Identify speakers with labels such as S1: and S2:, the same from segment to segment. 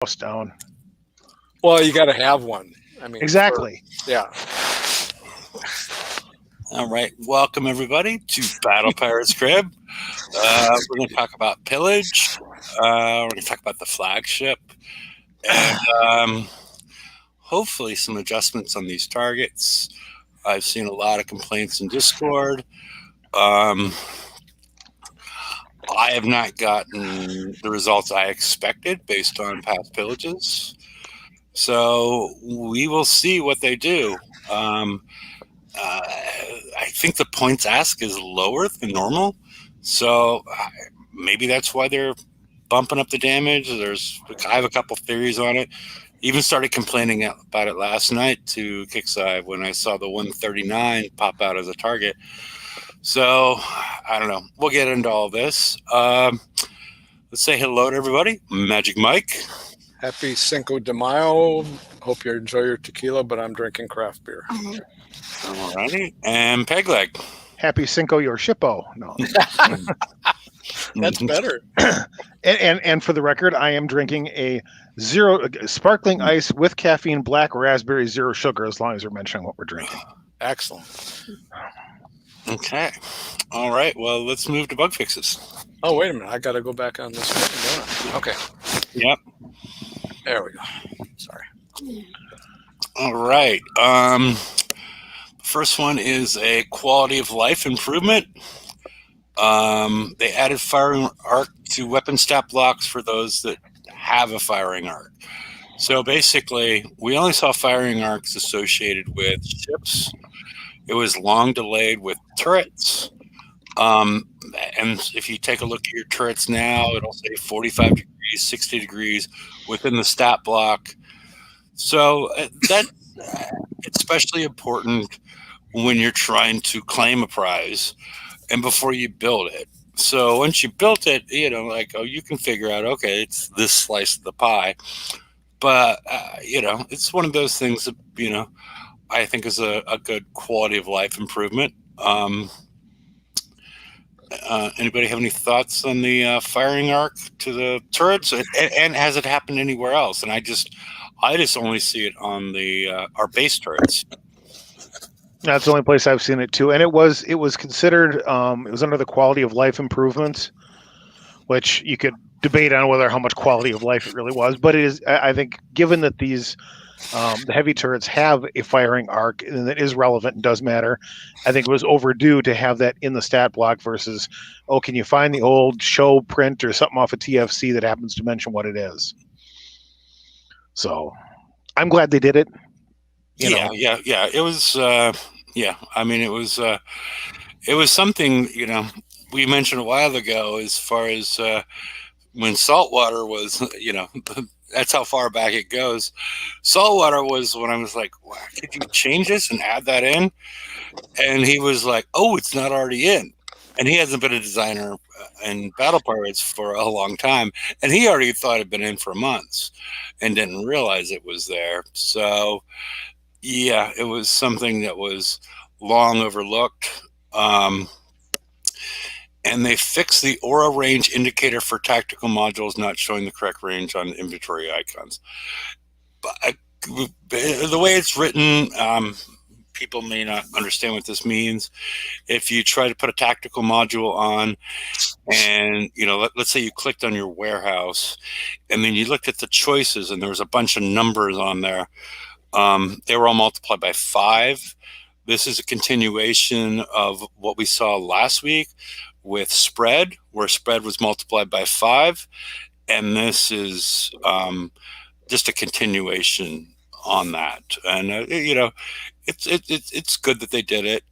S1: house down.
S2: Well, you got to have one. I mean,
S1: Exactly.
S2: Yeah.
S3: All right. Welcome, everybody, to Battle Pirates Crib. We're going to talk about Pillage. We're going to talk about the flagship. And hopefully some adjustments on these targets. I've seen a lot of complaints in Discord. I have not gotten the results I expected based on past pillages. So we will see what they do. I think the points ask is lower than normal. So maybe that's why they're bumping up the damage. I have a couple theories on it. Even started complaining about it last night to Kickside when I saw the 139 pop out as a target. So I don't know. We'll get into all this. Let's say hello to everybody. Magic Mike.
S2: Happy Cinco de Mayo. Hope you enjoy your tequila, but I'm drinking craft beer.
S3: Alrighty. And Pegleg.
S1: Happy Cinco your shippo. No.
S2: That's better.
S1: And for the record, I am drinking a sparkling ice with caffeine, black raspberry, zero sugar, as long as we're mentioning what we're drinking.
S2: Excellent.
S3: Okay. All right. Well, let's move to bug fixes.
S2: Oh, wait a minute. I got to go back on this one. Okay.
S3: Yep.
S2: There we go. Sorry.
S3: All right. First one is a quality of life improvement. They added firing arc to weapon stat blocks for those that have a firing arc. So basically, we only saw firing arcs associated with ships. It was long delayed with turrets. And if you take a look at your turrets now, it'll say 45 degrees, 60 degrees within the stat block. So that's especially important when you're trying to claim a prize and before you build it. So once you built it, you can figure out, okay, it's this slice of the pie. But, it's one of those things that, I think is a good quality of life improvement. Anybody have any thoughts on the firing arc to the turrets? And has it happened anywhere else? And I just only see it on our base turrets.
S1: That's the only place I've seen it too, and it was considered. It was under the quality of life improvements, which you could debate on whether how much quality of life it really was. But it is. I think, given that these the heavy turrets have a firing arc and that is relevant and does matter, I think it was overdue to have that in the stat block versus, can you find the old show print or something off of TFC that happens to mention what it is? So, I'm glad they did it.
S3: Yeah. It was. I mean, it was something. We mentioned a while ago as far as when saltwater was. That's how far back it goes. Saltwater was when I was like, wow, could you change this and add that in? And he was like, oh, it's not already in. And he hasn't been a designer in Battle Pirates for a long time. And he already thought it had been in for months and didn't realize it was there. So, yeah, it was something that was long overlooked. And they fixed the aura range indicator for tactical modules not showing the correct range on inventory icons. But the way it's written, people may not understand what this means. If you try to put a tactical module on and, let's say you clicked on your warehouse and then you looked at the choices and there was a bunch of numbers on there. They were all multiplied by 5. This is a continuation of what we saw last week with spread, where spread was multiplied by 5, and this is just a continuation on that. And it's good that they did it.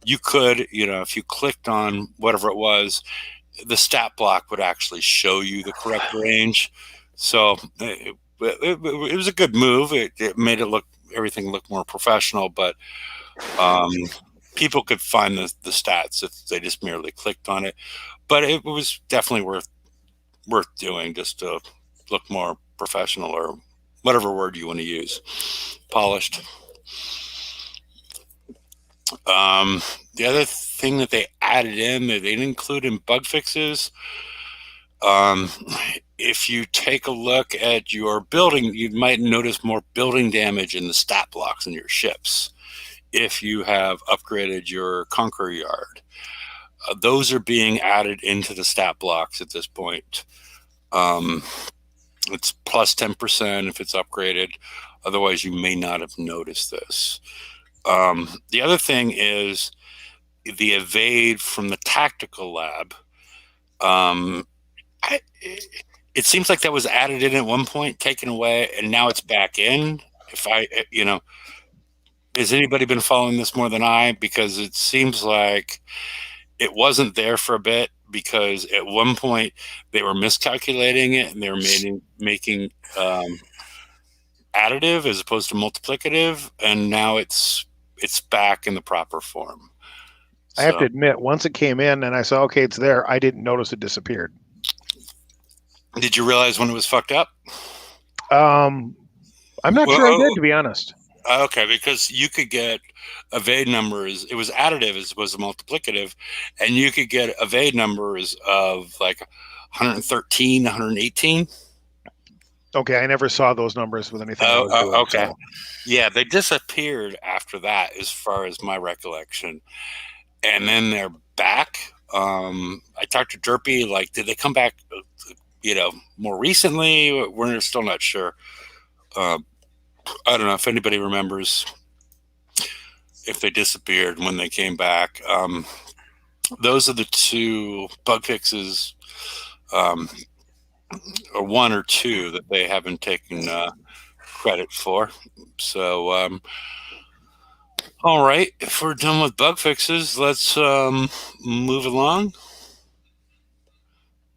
S3: You could, if you clicked on whatever it was, the stat block would actually show you the correct range. So it was a good move. It made everything look more professional, but people could find the stats if they just merely clicked on it. But it was definitely worth doing just to look more professional, or whatever word you want to use, polished. The other thing that they added in that they didn't include in bug fixes if you take a look at your building, you might notice more building damage in the stat blocks in your ships. If you have upgraded your Conqueror Yard, those are being added into the stat blocks at this point. It's plus 10% if it's upgraded. Otherwise, you may not have noticed this. The other thing is the evade from the tactical lab. It seems like that was added in at one point, taken away, and now it's back in. Has anybody been following this more than I? Because it seems like it wasn't there for a bit, because at one point they were miscalculating it and they were making additive as opposed to multiplicative, and now it's back in the proper form.
S1: I have to admit, once it came in and I saw, okay, it's there, I didn't notice it disappeared.
S3: Did you realize when it was fucked up?
S1: I'm not sure I did, to be honest.
S3: Okay, because you could get evade numbers. It was additive as opposed to multiplicative, and you could get evade numbers of like 113, 118.
S1: Okay, I never saw those numbers with anything. I was doing,
S3: okay.
S1: So.
S3: Yeah, they disappeared after that, as far as my recollection. And then they're back. I talked to Derpy, like, did they come back, more recently? We're still not sure. I don't know if anybody remembers if they disappeared when they came back. Those are the two bug fixes, or one or two, that they haven't taken credit for. So, all right, if we're done with bug fixes, let's move along.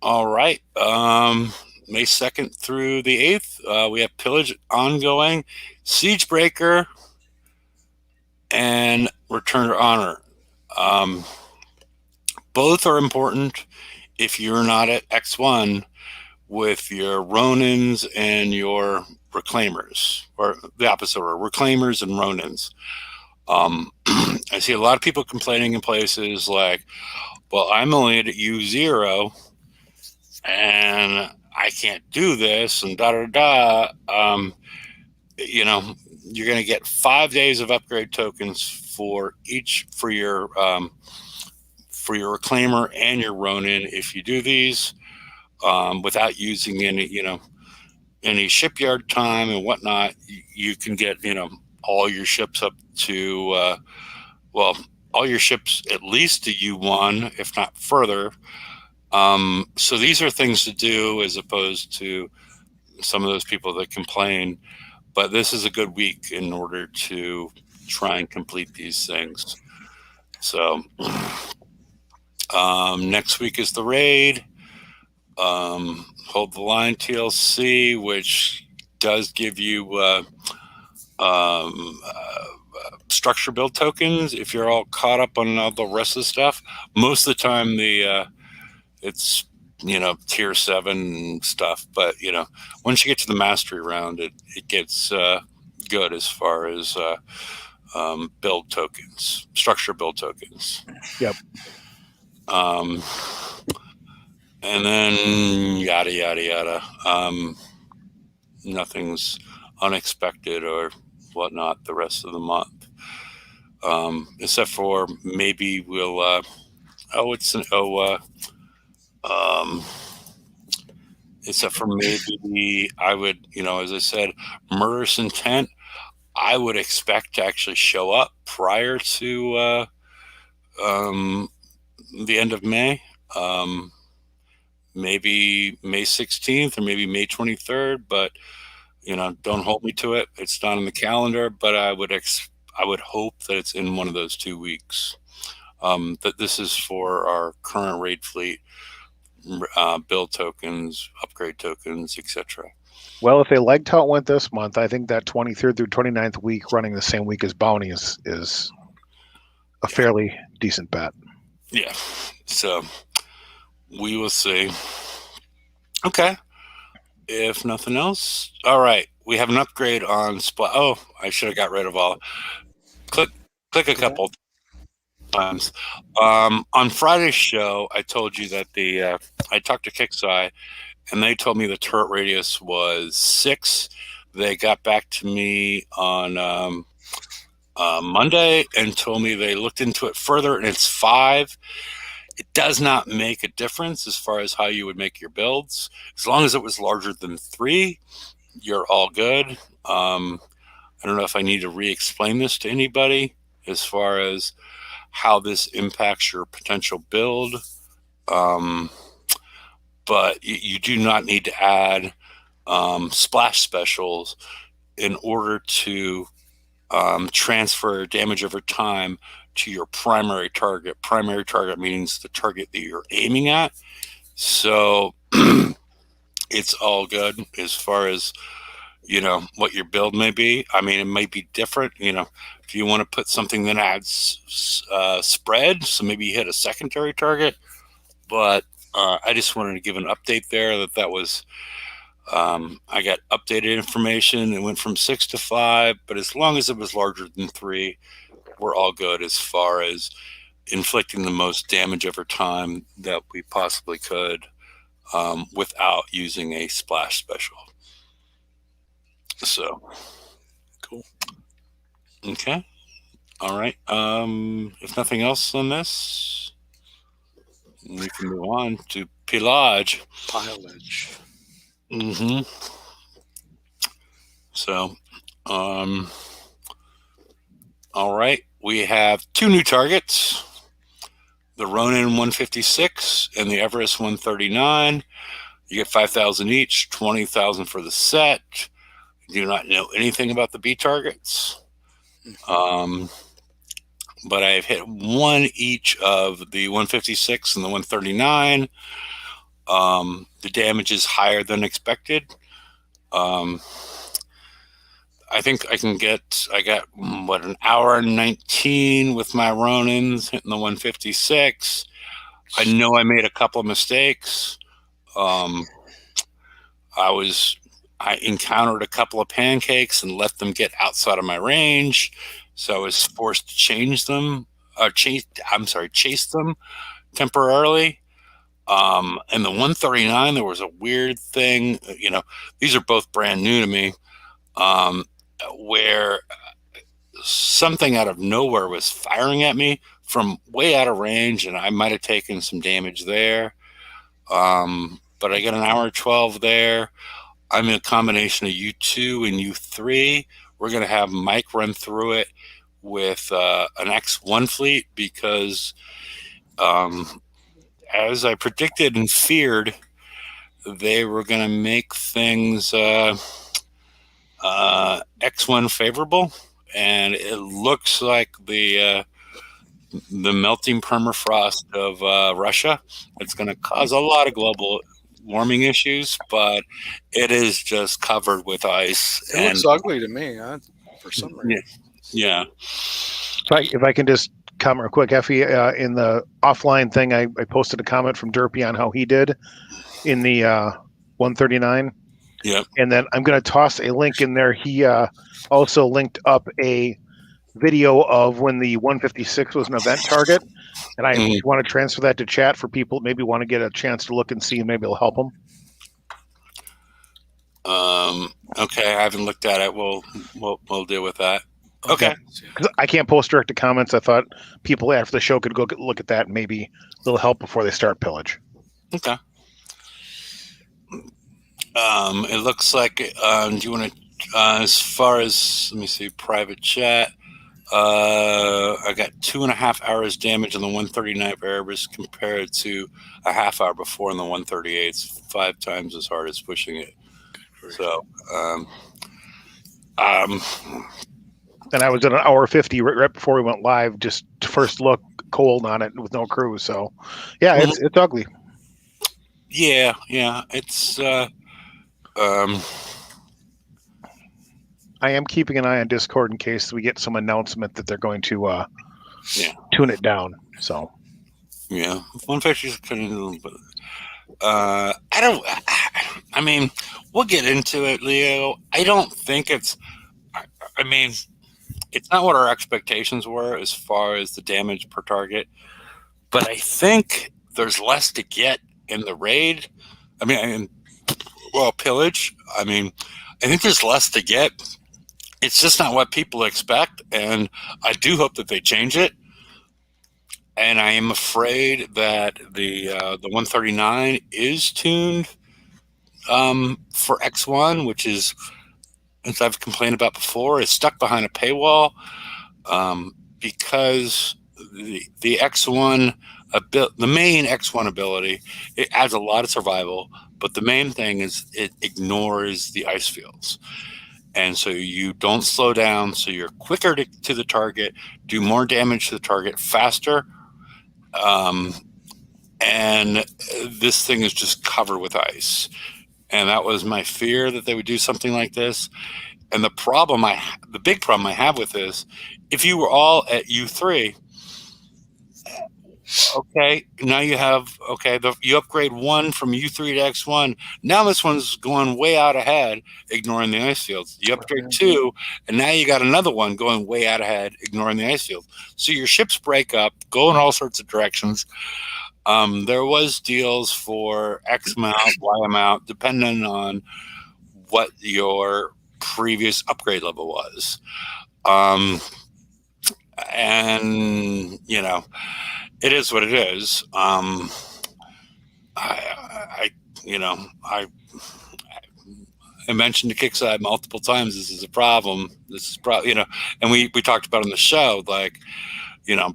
S3: All right. May 2nd through the 8th, we have Pillage ongoing, Siegebreaker, and Return to Honor. Both are important if you're not at X1 with your Ronins and your Reclaimers, or the opposite order, Reclaimers and Ronins. I see a lot of people complaining in places like, well, I'm only at U0 and I can't do this, and you're going to get 5 days of upgrade tokens for your Reclaimer and your Ronin if you do these, without using any shipyard time and whatnot. You can get all your ships up to all your ships at least to U1, if not further. So these are things to do, as opposed to some of those people that complain. But this is a good week in order to try and complete these things. So next week is the raid. Hold the Line TLC, which does give you structure build tokens if you're all caught up on all the rest of the stuff. Most of the time it's tier 7 stuff, but once you get to the mastery round, it gets good as far as build tokens, structure build tokens.
S1: Yep.
S3: And then yada yada yada. Nothing's unexpected or whatnot the rest of the month, except for maybe we'll except for maybe I would, as I said, Murderous Intent, I would expect to actually show up prior to the end of May. Maybe May 16th or maybe May 23rd, but don't hold me to it. It's not on the calendar, but I would hope that it's in one of those 2 weeks. That this is for our current raid fleet, build tokens, upgrade tokens, etc.
S1: Well, if they liked how it went this month, I think that 23rd through 29th week running the same week as Bounty is a fairly decent bet.
S3: Yeah. So we will see. Okay. If nothing else, all right. We have an upgrade on Splat. Oh, I should have got rid of all. Click a couple times. On Friday's show, I told you that I talked to Kixeye, and they told me the turret radius was 6. They got back to me on Monday and told me they looked into it further, and it's 5. It does not make a difference as far as how you would make your builds. As long as it was larger than 3, you're all good. I don't know if I need to re-explain this to anybody as far as how this impacts your potential build. But you do not need to add splash specials in order to transfer damage over time to your primary target. Primary target means the target that you're aiming at. So it's all good as far as, what your build may be. I mean, it might be different, if you want to put something that adds spread, so maybe you hit a secondary target. But I just wanted to give an update there that was, I got updated information. It went from 6 to 5, but as long as it was larger than 3, we're all good as far as inflicting the most damage over time that we possibly could without using a splash special. So,
S2: Cool.
S3: Okay. All right. If nothing else on this, we can move on to Pillage.
S2: Pillage.
S3: Mm-hmm. So, all right. We have 2 new targets, the Ronin 156 and the Everest 139. You get 5,000 each, 20,000 for the set. Do not know anything about the B targets. But I've hit 1 each of the 156 and the 139. The damage is higher than expected. I think I got an hour and 19 with my Ronins hitting the 156. I know I made a couple of mistakes. I encountered a couple of pancakes and let them get outside of my range, so I was forced to chase them temporarily. And the 139, there was a weird thing. These are both brand new to me, where something out of nowhere was firing at me from way out of range, and I might have taken some damage there. But I got an hour 12 there. I'm in a combination of U2 and U3. We're going to have Mike run through it with an X1 fleet because, as I predicted and feared, they were going to make things X1 favorable, and it looks like the melting permafrost of Russia. It's going to cause a lot of global warming issues, but it is just covered with ice.
S2: It looks ugly to me, for some reason.
S3: Yeah.
S1: If I can just comment real quick, Effie, in the offline thing, I posted a comment from Derpy on how he did in the 139.
S3: Yep.
S1: And then I'm going to toss a link in there. He also linked up a video of when the 156 was an event target. And I want to transfer that to chat for people that maybe want to get a chance to look and see, and maybe it'll help them.
S3: Okay, I haven't looked at it. We'll deal with that. Okay.
S1: I can't post direct to comments. I thought people after the show could go look at that, and maybe it'll help before they start Pillage.
S3: Okay. It looks like, do you want to, as far as, let me see, private chat, I got 2.5 hours damage on the 139 Erebus compared to a half hour before on the 138. It's 5 times as hard as pushing it. So,
S1: and I was at an hour 50 right before we went live, just to first look cold on it with no crew. So, yeah, it's ugly.
S3: Yeah, it's.
S1: I am keeping an eye on Discord in case we get some announcement that they're going to tune it down. So,
S3: yeah, 150's kind of a little bit. I mean, we'll get into it, Leo. I don't think it's. I mean, it's not what our expectations were as far as the damage per target, but I think there's less to get in the raid. I mean, Well, Pillage, I mean, I think there's less to get. It's just not what people expect, and I do hope that they change it. And I am afraid that the 139 is tuned for X1, which is, as I've complained about before, is stuck behind a paywall because the X1 the main X1 ability, it adds a lot of survival, but the main thing is it ignores the ice fields. And so you don't slow down, so you're quicker to the target, do more damage to the target faster. And this thing is just covered with ice. And that was my fear, that they would do something like this. And the big problem I have with this, if you were all at U3, okay, now you have, you upgrade one from U3 to X1. Now this one's going way out ahead, ignoring the ice fields. You upgrade two, and now you got another one going way out ahead, ignoring the ice field. So your ships break up, go in all sorts of directions. There was deals for X amount, Y amount, depending on what your previous upgrade level was. And, you know, it is what it is. I mentioned to Kickside multiple times, this is a problem. This is and we talked about on the show, like,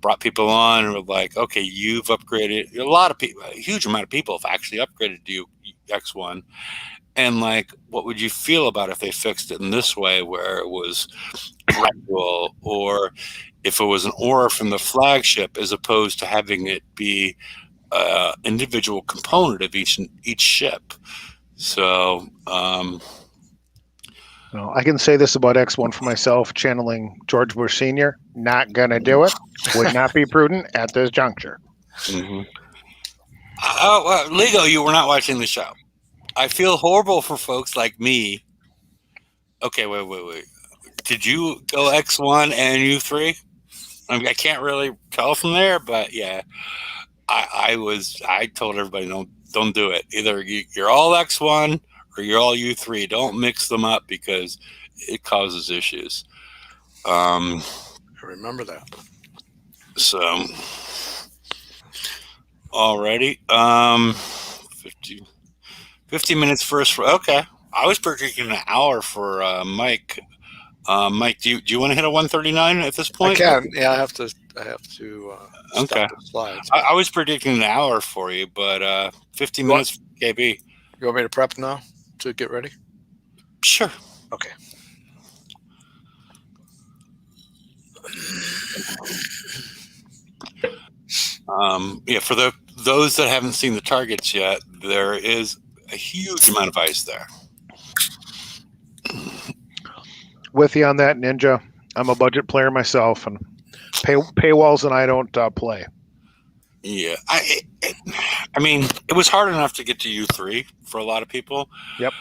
S3: brought people on and were like, okay, you've upgraded. A lot of people, a huge amount of people have actually upgraded to X1. And like, what would you feel about if they fixed it in this way, where it was gradual, or if it was an aura from the flagship, as opposed to having it be individual component of each ship? So,
S1: well, I can say this about X1 for myself, channeling George Bush Sr. Not gonna do it. Would not be prudent at this juncture.
S3: Mm-hmm. Lego, you were not watching the show. I feel horrible for folks like me. Okay, wait. Did you go X1 and U3? I mean, I can't really tell from there, but yeah, I told everybody, don't do it. Either you're all X1 or you're all U3. Don't mix them up because it causes issues.
S2: I remember that.
S3: So, alrighty. 50 minutes first. Okay. I was predicting an hour for Mike. Mike, do you want to hit a 139 at this point?
S2: I can. Yeah, I have to stop the slides.
S3: I was predicting an hour for you, but 50 minutes, KB.
S2: You want me to prep now to get ready?
S3: Sure.
S2: Okay.
S3: For those that haven't seen the targets yet, there is a huge amount of ice there.
S1: With you on that, Ninja. I'm a budget player myself, and paywalls and I don't play.
S3: Yeah, I mean, it was hard enough to get to U3 for a lot of people.
S1: Yep.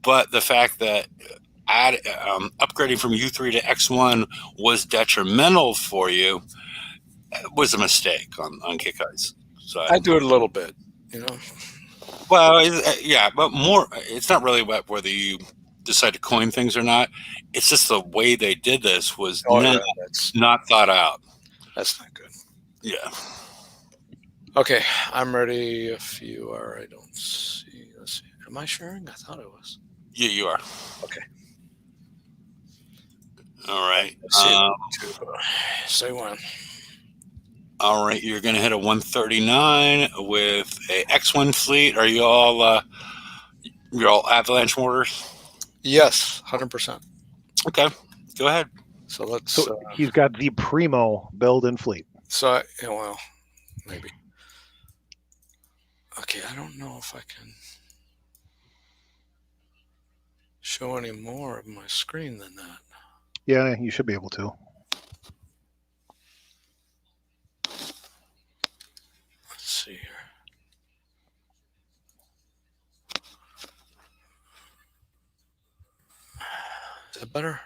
S1: But
S3: the fact that upgrading from U3 to X1 was detrimental for you was a mistake on Kickeyes. So
S2: I do it a little bit,
S3: Well, yeah, but more. It's not really about whether you decide to coin things or not. It's just the way they did this was not thought out.
S2: That's not good.
S3: Yeah.
S2: Okay, I'm ready. If you are, I don't see. Let's see. Am I sharing? I thought I was.
S3: Yeah, you are.
S2: Okay.
S3: All right.
S2: Say when.
S3: All right, you're going to hit a 139 with a X1 fleet. Are you all you're all Avalanche mortars?
S2: Yes, 100%.
S3: Okay, go ahead.
S2: So let's.
S1: So he's got the primo build and fleet.
S2: So well, maybe. Okay, I don't know if I can show any more of my screen than that.
S1: Yeah, you should be able to.
S2: Let's see here. Is that better?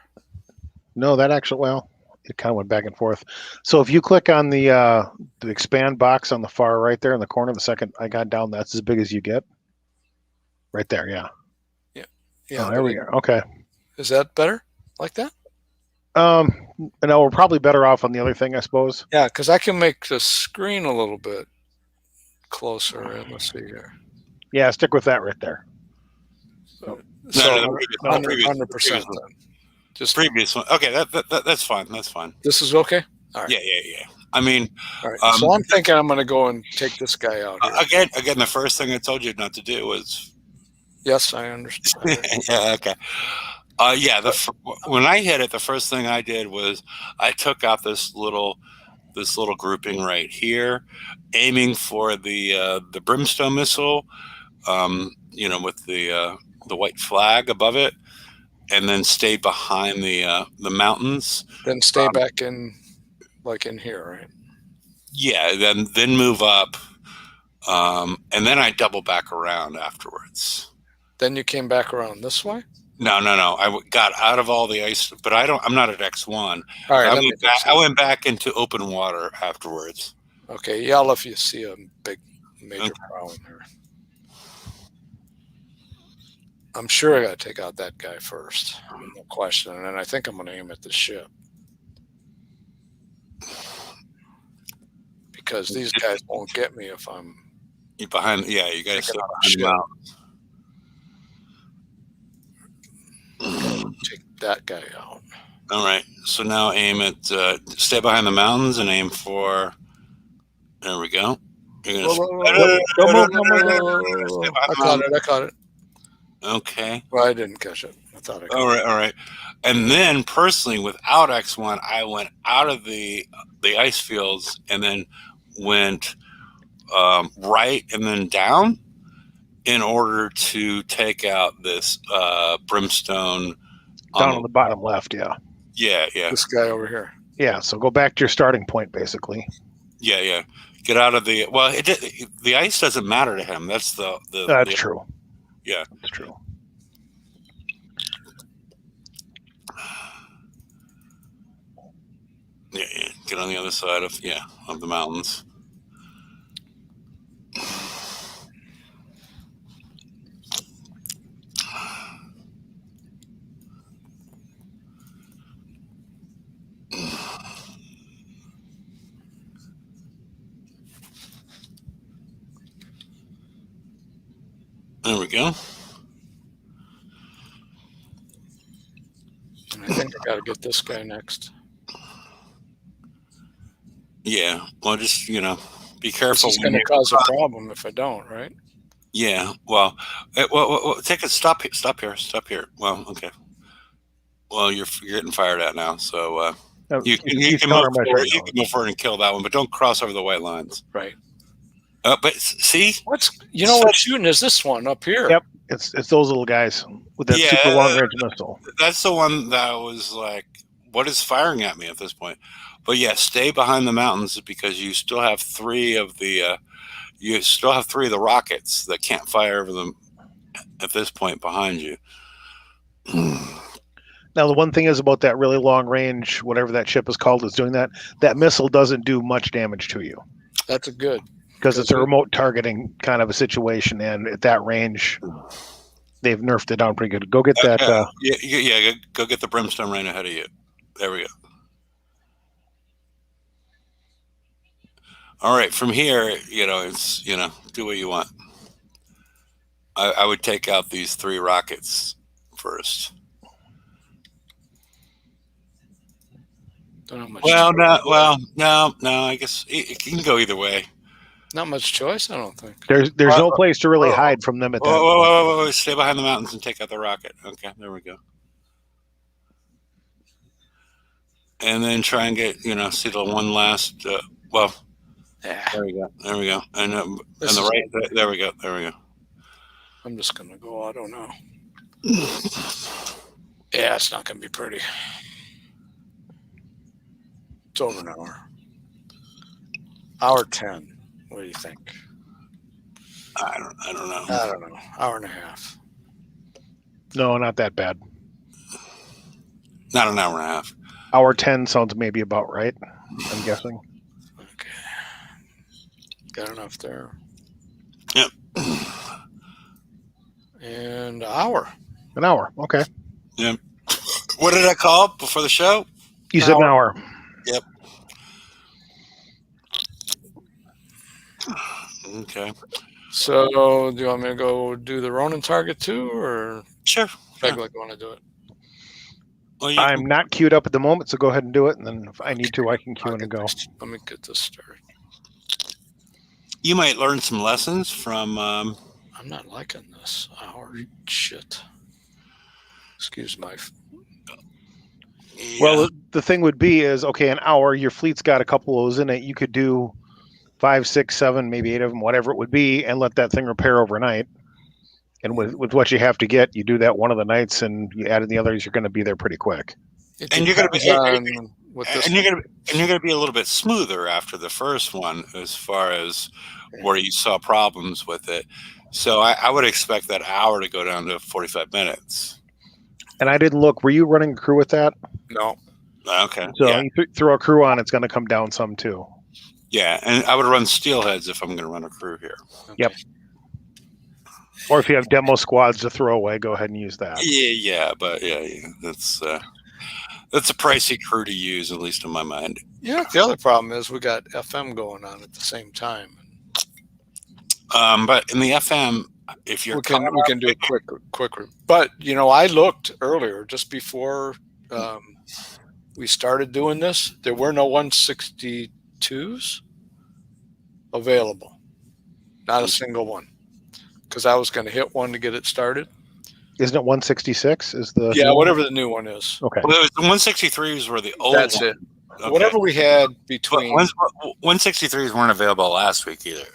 S1: No, that actually, well, it kind of went back and forth. So if you click on the expand box on the far right there in the corner, the second I got down, that's as big as you get. Right there, yeah.
S2: Yeah,
S1: Oh, there we go. Okay.
S2: is that better like that?
S1: No, we're probably better off on the other thing, I suppose.
S2: Yeah, because I can make the screen a little bit closer. And let's see here.
S1: Yeah, stick with that right there.
S2: So
S3: the previous
S2: 100%.
S3: one.
S2: Just
S3: Previous one. Okay, that's fine. That's fine.
S2: this is okay. All right.
S3: Yeah. I mean,
S2: All right. So I'm thinking I'm going to go and take this guy out here.
S3: again, the first thing I told you not to do was.
S2: Yes, I understand.
S3: Yeah. Okay. Yeah. When I hit it, the first thing I did was I took out this little grouping right here, aiming for the brimstone missile. With the white flag above it, and then stay behind the mountains.
S2: Then stay back in here, right?
S3: Yeah, then move up, and then I double back around afterwards.
S2: Then you came back around this way?
S3: No. I got out of all the ice, but I'm not at X1.
S2: All right.
S3: I went back into open water afterwards.
S2: Okay. Yell if you see a big major problem here. I'm sure I got to take out that guy first. No question. And then I think I'm going to aim at the ship. Because these guys won't get me if I'm
S3: behind. Yeah, you guys stay behind the mountains.
S2: Take that guy out.
S3: All right. So now aim at stay behind the mountains and aim for. There we go. I
S2: caught it.
S3: Okay.
S2: Well, I didn't catch it. I thought I caught
S3: it. All right. And then personally, without X1, I went out of the ice fields and then went right and then down in order to take out this brimstone.
S1: Down on the bottom left, yeah.
S3: Yeah.
S2: This guy over here.
S1: Yeah, so go back to your starting point, basically.
S3: Yeah. Get out of the... Well, the ice doesn't matter to him. That's
S1: That's true.
S3: Yeah.
S1: That's true.
S3: Yeah. Get on the other side of the mountains. There we go.
S2: I think I got to get this guy next.
S3: Yeah. Well, just, be careful.
S2: It's going to cause a problem if I don't, right?
S3: Yeah. Well, take a stop here. Well, okay. Well, you're getting fired at now, so you can move forward and kill that one, but don't cross over the white lines.
S2: Right.
S3: But see,
S2: what's shooting is this one up here.
S1: Yep, it's those little guys with that super long range missile.
S3: That's the one that was like, what is firing at me at this point? But yeah, stay behind the mountains because you still have three of the rockets that can't fire over them at this point behind you.
S1: Now, the one thing is about that really long range, whatever that ship is called, is doing that. That missile doesn't do much damage to you.
S2: That's good.
S1: Because it's a remote targeting kind of a situation, and at that range, they've nerfed it down pretty good. Go get that.
S3: Go get the brimstone right ahead of you. There we go. All right, from here, it's do what you want. I would take out these three rockets first.
S2: Don't have much
S3: no. I guess it can go either way.
S2: Not much choice, I don't think.
S1: There's no place to really hide from them at that point.
S3: Whoa. Stay behind the mountains and take out the rocket. Okay, there we go. And then try and get, see the one last, There we go. And the right, there we go.
S2: I'm just going to go, I don't know. Yeah, it's not going to be pretty. It's over an hour. Hour 10. What do you think?
S3: I don't know.
S2: I don't know. Hour and a half.
S1: No, not that bad.
S3: Not an hour and a half.
S1: Hour 10 sounds maybe about right, I'm guessing.
S2: Okay. Got enough there.
S3: Yep.
S2: And an hour.
S1: An hour. Okay.
S3: Yeah. What did I call before the show?
S1: You said an hour.
S3: Yep. Okay.
S2: So, do you want me to go do the Ronin target too, or
S3: Sure.
S2: Peg like want to do it?
S3: Well,
S1: I'm not queued up at the moment, so go ahead and do it. And then if I need to, I can queue in and go.
S2: Let me get this started.
S3: You might learn some lessons from.
S2: I'm not liking this hour shit. Excuse my.
S3: Yeah.
S1: Well, the thing would be is, okay, an hour, your fleet's got a couple of those in it. You could do 5, 6, 7, maybe 8 of them, whatever it would be, and let that thing repair overnight. And with what you have to get, you do that one of the nights, and you add in the others. You're going to be there pretty quick.
S3: And you're going to be
S2: you're
S3: going to be a little bit smoother after the first one, as far as where you saw problems with it. So I would expect that hour to go down to 45 minutes.
S1: And I didn't look. Were you running a crew with that?
S2: No.
S3: Okay.
S1: So
S3: Yeah.
S1: you throw a crew on, it's going to come down some too.
S3: Yeah, and I would run steelheads if I'm going to run a crew here.
S2: Okay.
S1: Yep. Or if you have demo squads to throw away, go ahead and use that.
S3: Yeah, but that's a pricey crew to use, at least in my mind.
S2: Yeah. The other problem is we got FM going on at the same time.
S3: But in the FM, if you're
S2: we can do it quicker. But I looked earlier, just before we started doing this. There were no 162s available, not a single one. Because I was going to hit one to get it started.
S1: Isn't it 166? Is the
S2: whatever the new one is.
S1: Okay.
S3: Well, the 163s were the old.
S2: That's
S3: one.
S2: it.
S3: Okay.
S2: Whatever we had between.
S3: 163s weren't available last week either.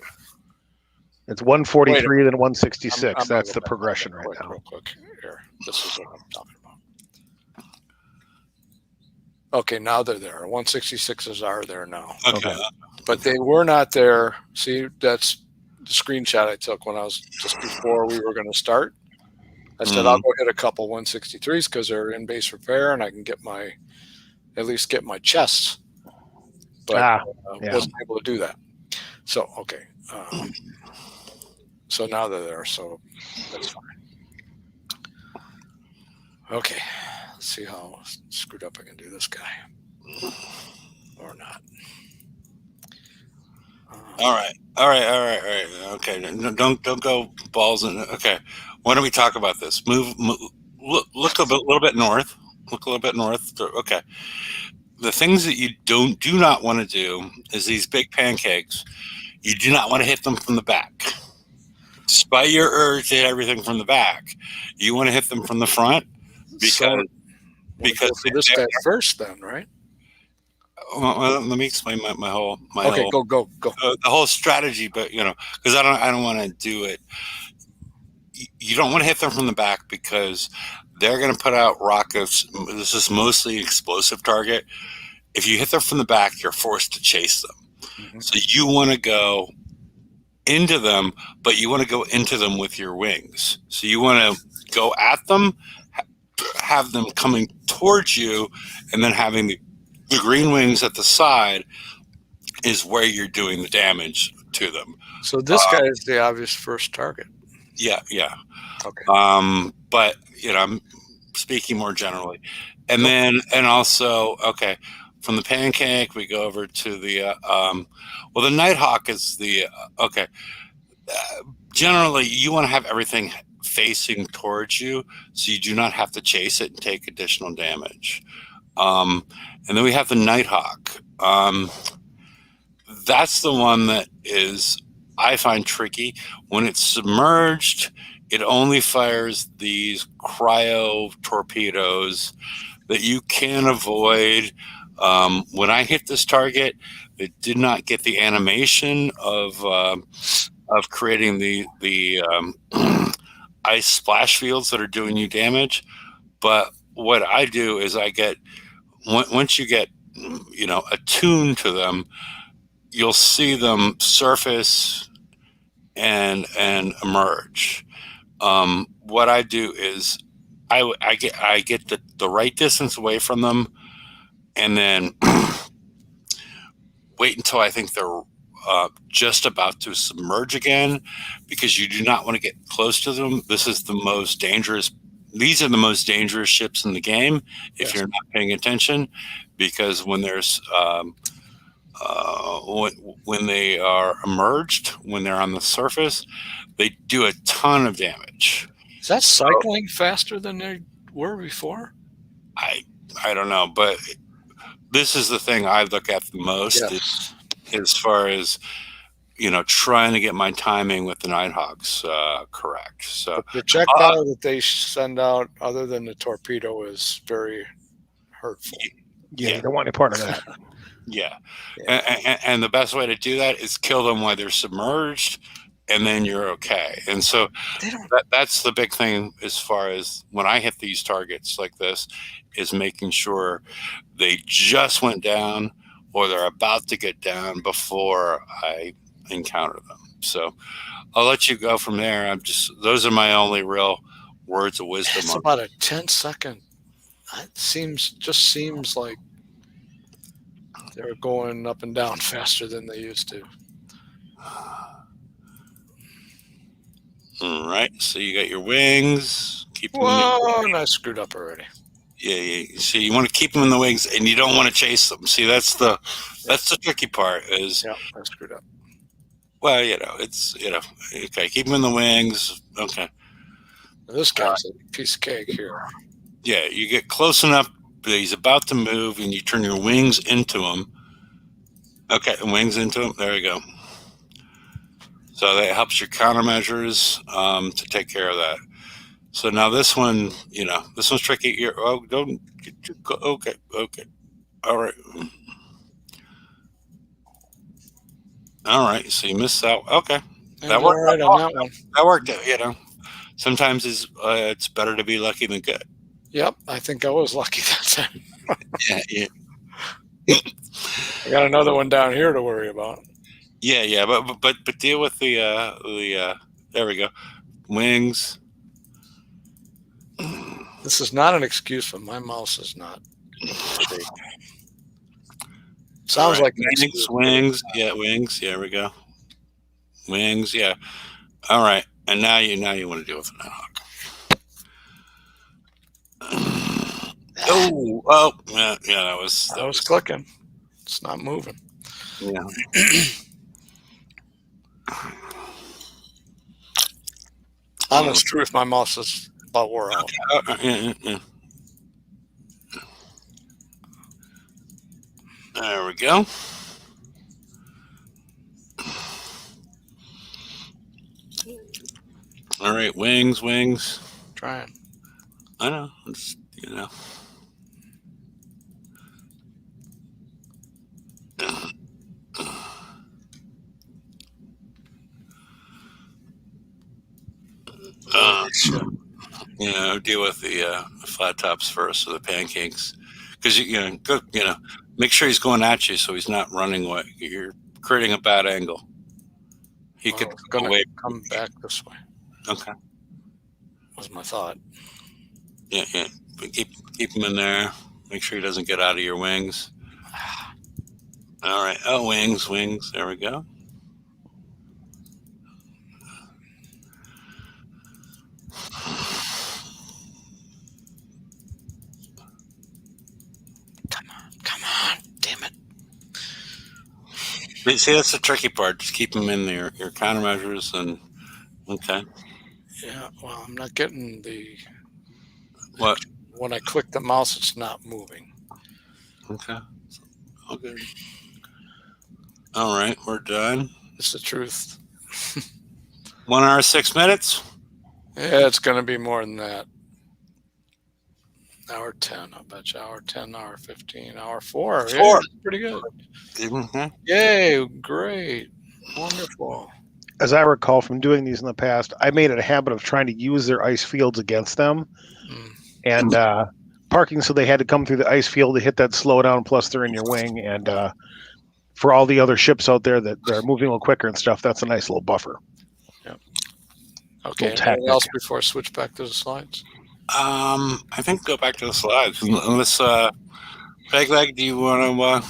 S1: It's 143 then 166.
S2: I'm
S1: That's the progression right now.
S2: Real quick here. This is what I'm talking about. Okay, now they're there. 166s are there now.
S3: Okay.
S2: But they were not there. See, that's the screenshot I took when I was just before we were going to start. I said, I'll go hit a couple 163s because they're in base repair and I can at least get my chests. But wasn't able to do that. So, okay. So now they're there, so that's fine. Okay, let's see how screwed up I can do this guy. Or not.
S3: All right. Okay, don't go balls in. Okay, why don't we talk about this? Look a little bit north. Look a little bit north. Okay. The things that you do not want to do is these big pancakes. You do not want to hit them from the back. Despite your urge to hit everything from the back, you want to hit them from the front because
S2: this guy first, then, right?
S3: Well, let me explain my whole.
S2: Okay,
S3: whole,
S2: go.
S3: The whole strategy, but because I don't want to do it. You don't want to hit them from the back because they're going to put out rockets. This is mostly explosive target. If you hit them from the back, you're forced to chase them. Mm-hmm. So you want to go into them, but you want to go into them with your wings. So you want to go at them, have them coming towards you, and then having the green wings at the side is where you're doing the damage to them.
S2: So this guy is the obvious first target.
S3: Yeah.
S2: Okay.
S3: But I'm speaking more generally, and also from the pancake we go over to the the Nighthawk is the okay. Generally, you want to have everything facing towards you, so you do not have to chase it and take additional damage. And then we have the Nighthawk. That's the one that I find tricky. When it's submerged, it only fires these cryo torpedoes that you can avoid. When I hit this target, it did not get the animation of creating the ice splash fields that are doing you damage. But what I do is I get once you get attuned to them, you'll see them surface and emerge. What I do is I get the right distance away from them, and then wait until I think they're just about to submerge again, because you do not want to get close to them. This is the most dangerous these are the most dangerous ships in the game if
S2: Yes.
S3: you're not paying attention, because when there's when they are emerged, when they're on the surface, they do a ton of damage.
S2: Is that cycling faster than they were before?
S3: I don't know, but this is the thing I look at the most
S2: Yes.
S3: as far as, trying to get my timing with the Nighthawks correct. So
S2: The projectile that they send out, other than the torpedo, is very hurtful.
S1: Yeah, you don't want any part of that.
S3: yeah. And the best way to do that is kill them while they're submerged, and then you're okay. And so
S2: They don't.
S3: that's the big thing as far as when I hit these targets like this, is making sure they just went down or they're about to get down before I encounter them. So I'll let you go from there. Those are my only real words of wisdom.
S2: It's about a 10-second. It just seems like they're going up and down faster than they used to.
S3: All right, so you got your wings. Keep them
S2: Whoa, and I screwed up already.
S3: Yeah. See, you want to keep them in the wings, and you don't want to chase them. See, that's the tricky part. Is
S2: Yeah, I screwed up.
S3: well, it's okay. Keep them in the wings. Okay.
S2: This guy's a piece of cake here.
S3: Yeah, you get close enough that he's about to move, and you turn your wings into him. Okay, wings into him. There you go. So that helps your countermeasures to take care of that. So now this one, this one's tricky. Don't go. Okay. All right. So you missed out. Okay. That worked.
S2: All right on that one.
S3: That worked out. Sometimes it's better to be lucky than good.
S2: Yep, I think I was lucky that time.
S3: Yeah.
S2: I got another one down here to worry about.
S3: Yeah. But deal with the there we go. Wings.
S2: This is not an excuse, but my mouse is not. Sounds
S3: Right.
S2: like an excuse.
S3: Wings. Yeah, wings. Yeah, there we go. Wings. Yeah. All right. And now you want to deal with the Nighthawk. Yeah. That was
S2: clicking. It's not moving.
S3: Yeah.
S2: Honest truth, my mouse is about wore out.
S3: Yeah. There we go. All right, wings.
S2: Trying.
S3: I know. Deal with the flat tops first, or the pancakes, because make sure he's going at you, so he's not running away. You're creating a bad angle. He could go away.
S2: Come back this way.
S3: Okay.
S2: Was my thought.
S3: Yeah. But keep him in there. Make sure he doesn't get out of your wings. All right. Oh, wings. There we go.
S2: Come on. Damn it.
S3: But see, that's the tricky part. Just keep them in there. Your countermeasures and okay.
S2: Yeah. Well, I'm not getting the.
S3: What?
S2: When I click the mouse, it's not moving.
S3: Okay. All right, we're done.
S2: It's the truth.
S3: 1 hour, 6 minutes.
S2: Yeah, it's going to be more than that. Hour 10, I bet you. Hour 10, hour 15, hour 4. Yeah, pretty good.
S1: Mm-hmm.
S2: Yay, great. Wonderful.
S1: As I recall from doing these in the past, I made it a habit of trying to use their ice fields against them. And parking, so they had to come through the ice field to hit that slowdown, plus they're in your wing. And for all the other ships out there that are moving a little quicker and stuff, that's a nice little buffer.
S2: Yep. Okay, anything else before I switch back to the slides?
S3: I think go back to the slides. Unless, Pegleg, do you want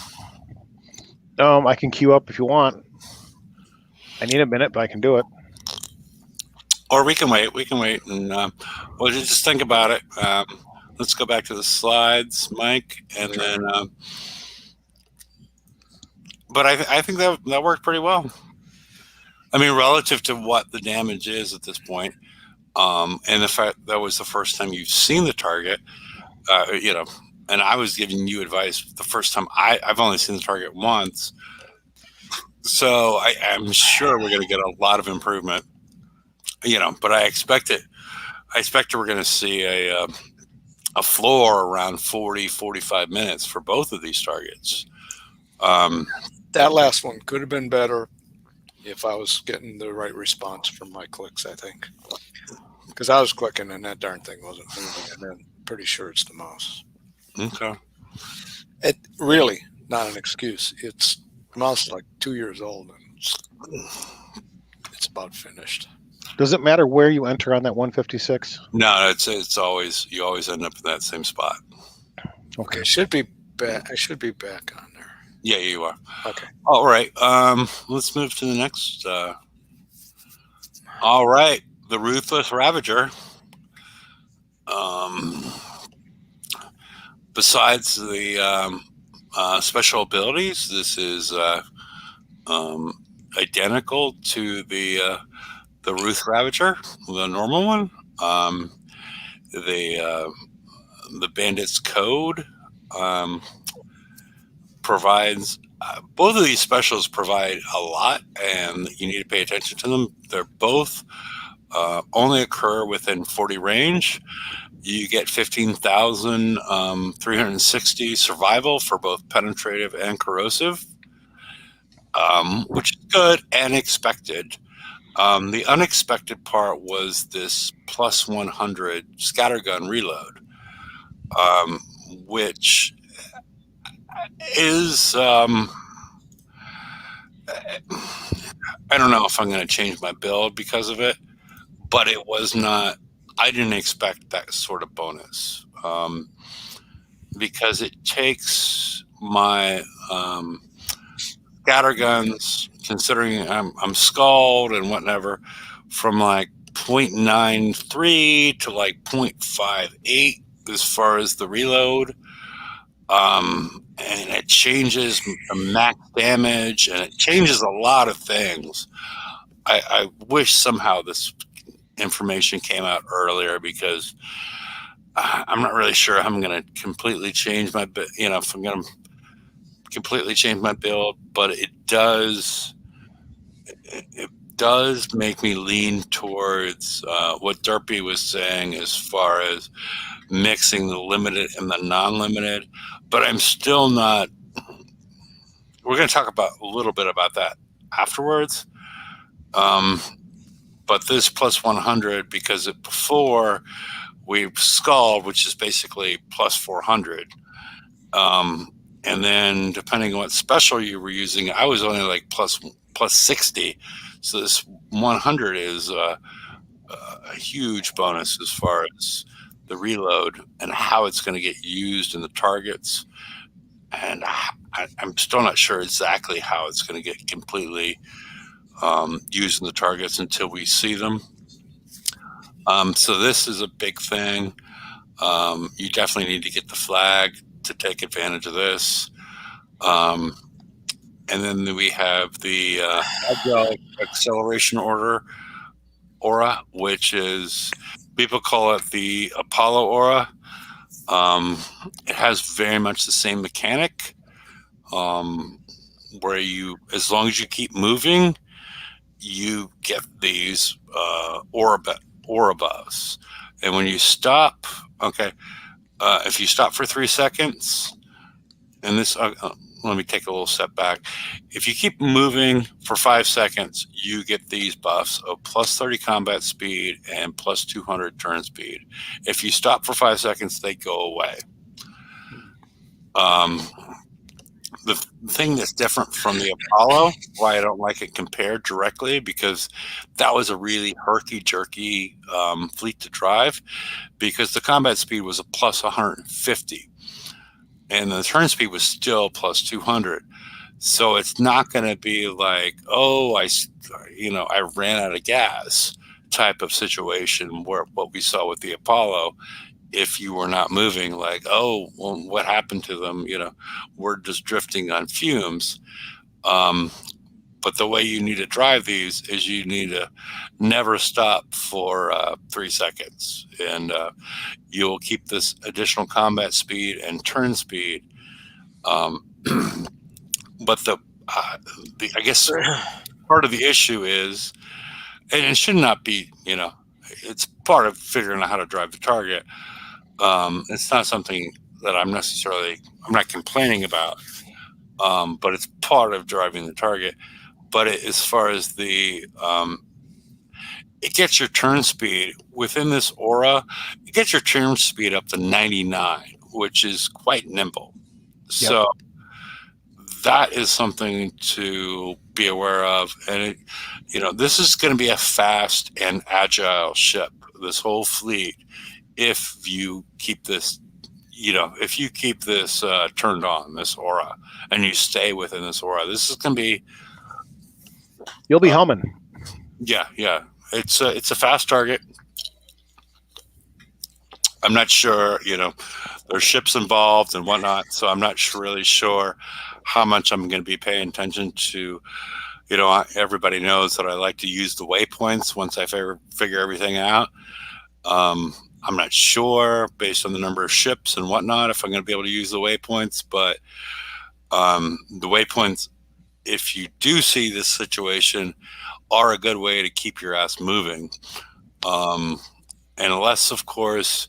S3: to...
S1: I can queue up if you want. I need a minute, but I can do it.
S3: Or we can wait. We can wait, and well, just think about it. Let's go back to the slides, Mike, and then. But I think that worked pretty well. I mean, relative to what the damage is at this point, and the fact that was the first time you've seen the target, and I was giving you advice the first time. I've only seen the target once, so I'm sure we're going to get a lot of improvement. But I expect we're going to see a floor around 40-45 minutes for both of these targets.
S2: That last one could have been better if I was getting the right response from my clicks, I think. Because I was clicking and that darn thing wasn't moving, and I'm pretty sure it's the mouse.
S3: Okay.
S2: It really not an excuse. The mouse is like 2 years old and it's about finished.
S1: Does it matter where you enter on that 156?
S3: No, it's always, you always end up in that same spot.
S1: Okay.
S2: I should be back on there.
S3: Yeah, you are.
S2: Okay.
S3: All right. Let's move to the next. All right. The Ruthless Ravager. Besides the special abilities, this is identical to the Ruth Ravager, the normal one. The Bandit's Code provides both of these specials provide a lot, and you need to pay attention to them. They're both only occur within 40 range. You get 15,360 survival for both penetrative and corrosive, which is good and expected. The unexpected part was this plus 100 scattergun reload, which is I don't know if I'm going to change my build because of it, but it was not. I didn't expect that sort of bonus because it takes my scatterguns, considering I'm skulled and whatever, from like 0.93 to like 0.58 as far as the reload. And it changes the max damage, and it changes a lot of things. I wish somehow this information came out earlier, because I'm not really sure how I'm going to completely change my, if I'm going to completely change my build, but it does make me lean towards what Derpy was saying as far as mixing the limited and the non-limited, but I'm still not. We're going to talk about a little bit about that afterwards. But this plus 100, because before we skulled, which is basically plus 400. And then depending on what special you were using, I was only like plus 60. So this 100 is a huge bonus as far as the reload and how it's going to get used in the targets. And I'm still not sure exactly how it's going to get completely used in the targets until we see them. So this is a big thing. You definitely need to get the flag to take advantage of this. And then we have the Agile Acceleration Aura, which is, people call it the Apollo Aura. It has very much the same mechanic, where as long as you keep moving, you get these aura buffs. And when you stop, if you stop for 3 seconds, and this, let me take a little step back. If you keep moving for 5 seconds, you get these buffs of plus 30 combat speed and plus 200 turn speed. If you stop for 5 seconds, they go away. The thing that's different from the Apollo, why I don't like it compared directly, because that was a really herky-jerky fleet to drive, because the combat speed was a plus 150. And the turn speed was still plus 200. So it's not going to be like, I ran out of gas. type of situation where what we saw with the Apollo, if you were not moving, like, oh, well, what happened to them? We're just drifting on fumes. But the way you need to drive these is you need to never stop for 3 seconds, and you will keep this additional combat speed and turn speed. But I guess part of the issue is, and it should not be, it's part of figuring out how to drive the target. It's not something that I'm not complaining about, but it's part of driving the target. But as far as it gets your turn speed within this aura, it gets your turn speed up to 99, which is quite nimble. Yep. So that is something to be aware of. And this is going to be a fast and agile ship, this whole fleet, if you keep this turned on, this aura, and you stay within this aura. This is going to be,
S1: you'll be humming.
S3: Yeah. It's a fast target. I'm not sure, there's ships involved and whatnot, so I'm not really sure how much I'm going to be paying attention to. Everybody knows that I like to use the waypoints once I figure everything out. I'm not sure, based on the number of ships and whatnot, if I'm going to be able to use the waypoints, but the waypoints, if you do see this situation, are a good way to keep your ass moving. Unless, of course,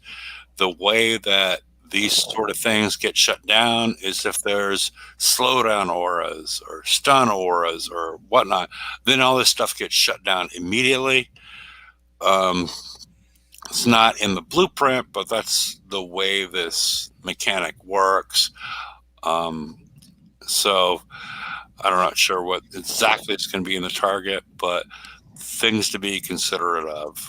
S3: the way that these sort of things get shut down is if there's slowdown auras or stun auras or whatnot, then all this stuff gets shut down immediately. It's not in the blueprint, but that's the way this mechanic works. So I'm not sure what exactly it's going to be in the target, but things to be considerate of.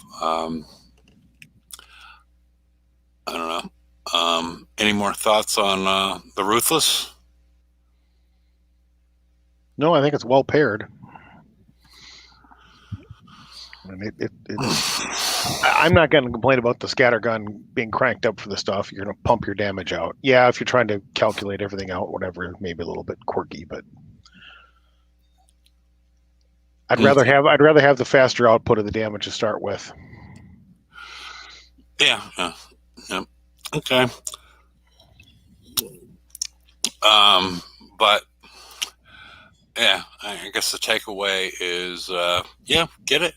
S3: I don't know. Any more thoughts on the Ruthless?
S1: No, I think it's well paired. And I'm not going to complain about the scattergun being cranked up for the stuff. You're going to pump your damage out. Yeah, if you're trying to calculate everything out, whatever, maybe a little bit quirky, but I'd rather have the faster output of the damage to start with.
S3: Yeah. Okay. But yeah, I guess the takeaway is, get it.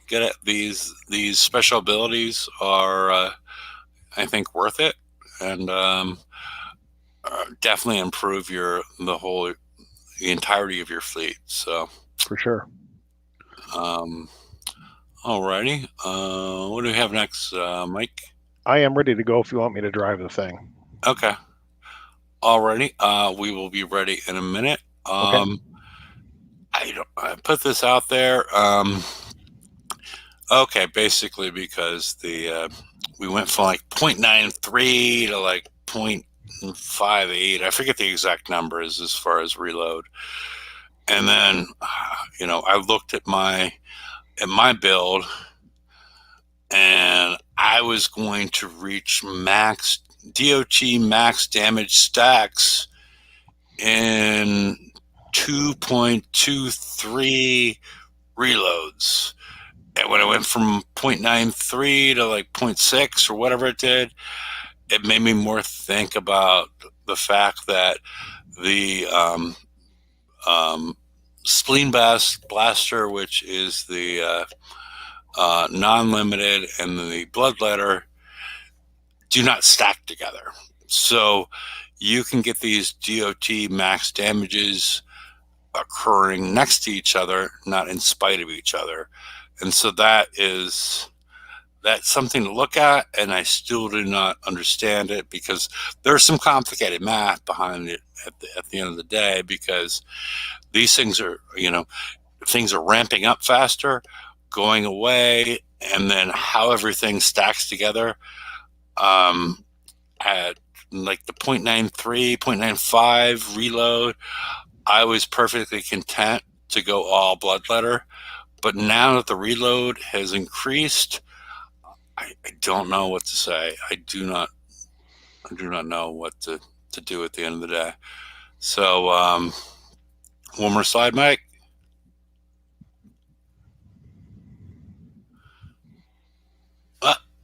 S3: Get it. These special abilities are, I think, worth it, and definitely improve the entirety of your fleet. So
S1: for sure.
S3: Alrighty. What do we have next, Mike?
S1: I am ready to go if you want me to drive the thing.
S3: Okay. Alrighty. We will be ready in a minute.
S1: Okay.
S3: I put this out there. Okay, basically because we went from like 0.93 to like 0.58. I forget the exact numbers as far as reload. And then, I looked at my build, and I was going to reach max DOT max damage stacks in 2.23 reloads. And when I went from 0.93 to like 0.6 or whatever it did, it made me more think about the fact that the Spleen Blaster, which is the non-limited, and the Bloodletter do not stack together. So you can get these DOT max damages occurring next to each other, not in spite of each other. And so that's something to look at, and I still do not understand it because there's some complicated math behind it at the end of the day, because these things are, things are ramping up faster, going away, and then how everything stacks together. At like the 0.93, 0.95 reload, I was perfectly content to go all Bloodletter. But now that the reload has increased, I don't know what to say. I do not know what to do at the end of the day. So one more slide, Mike.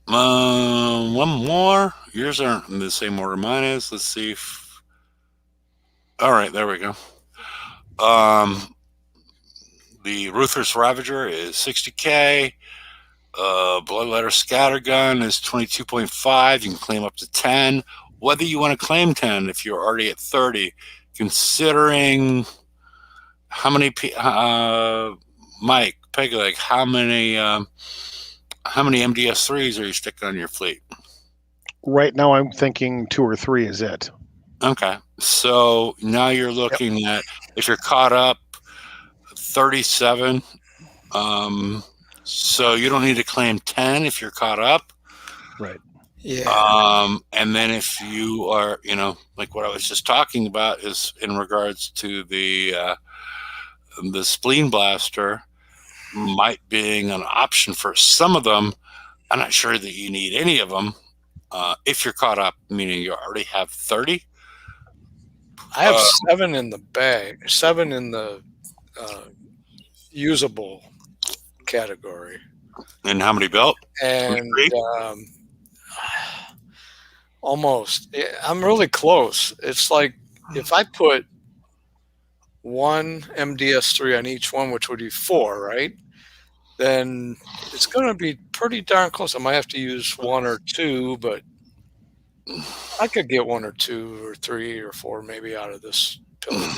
S3: One more. Yours aren't in the same order mine is. Let's see if. All right, there we go. The Ruthless Ravager is 60K. Bloodletter Scattergun is 22.5. You can claim up to 10. Whether you want to claim 10 if you're already at 30, considering how many Mike Pegleg, how many MDS3s are you sticking on your fleet?
S1: Right now, I'm thinking 2 or 3 is it.
S3: Okay, so now you're looking at, if you're caught up, 37. So you don't need to claim 10 if you're caught up.
S1: Right.
S2: Yeah.
S3: And then if you are, like what I was just talking about is in regards to the spleen blaster might being an option for some of them. I'm not sure that you need any of them. If you're caught up, meaning you already have 30.
S2: I have 7 in the bag, 7 in the usable category.
S3: And how many built?
S2: And almost. I'm really close. It's like if I put 1 MDS3 on each one, which would be 4, right? Then it's going to be pretty darn close. I might have to use 1 or 2, but I could get 1 or 2 or 3 or 4 maybe out of this pillage.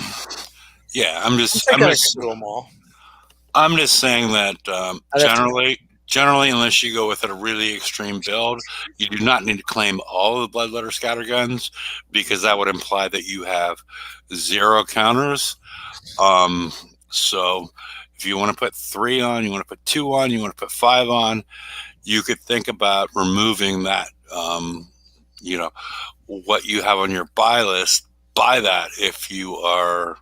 S3: Yeah, I'm just
S2: do them all.
S3: I'm just saying that generally, unless you go with a really extreme build, you do not need to claim all of the Bloodletter Scatterguns, because that would imply that you have 0 counters. So if you want to put 3 on, you want to put 2 on, you want to put 5 on, you could think about removing that, what you have on your buy list, buy that if you are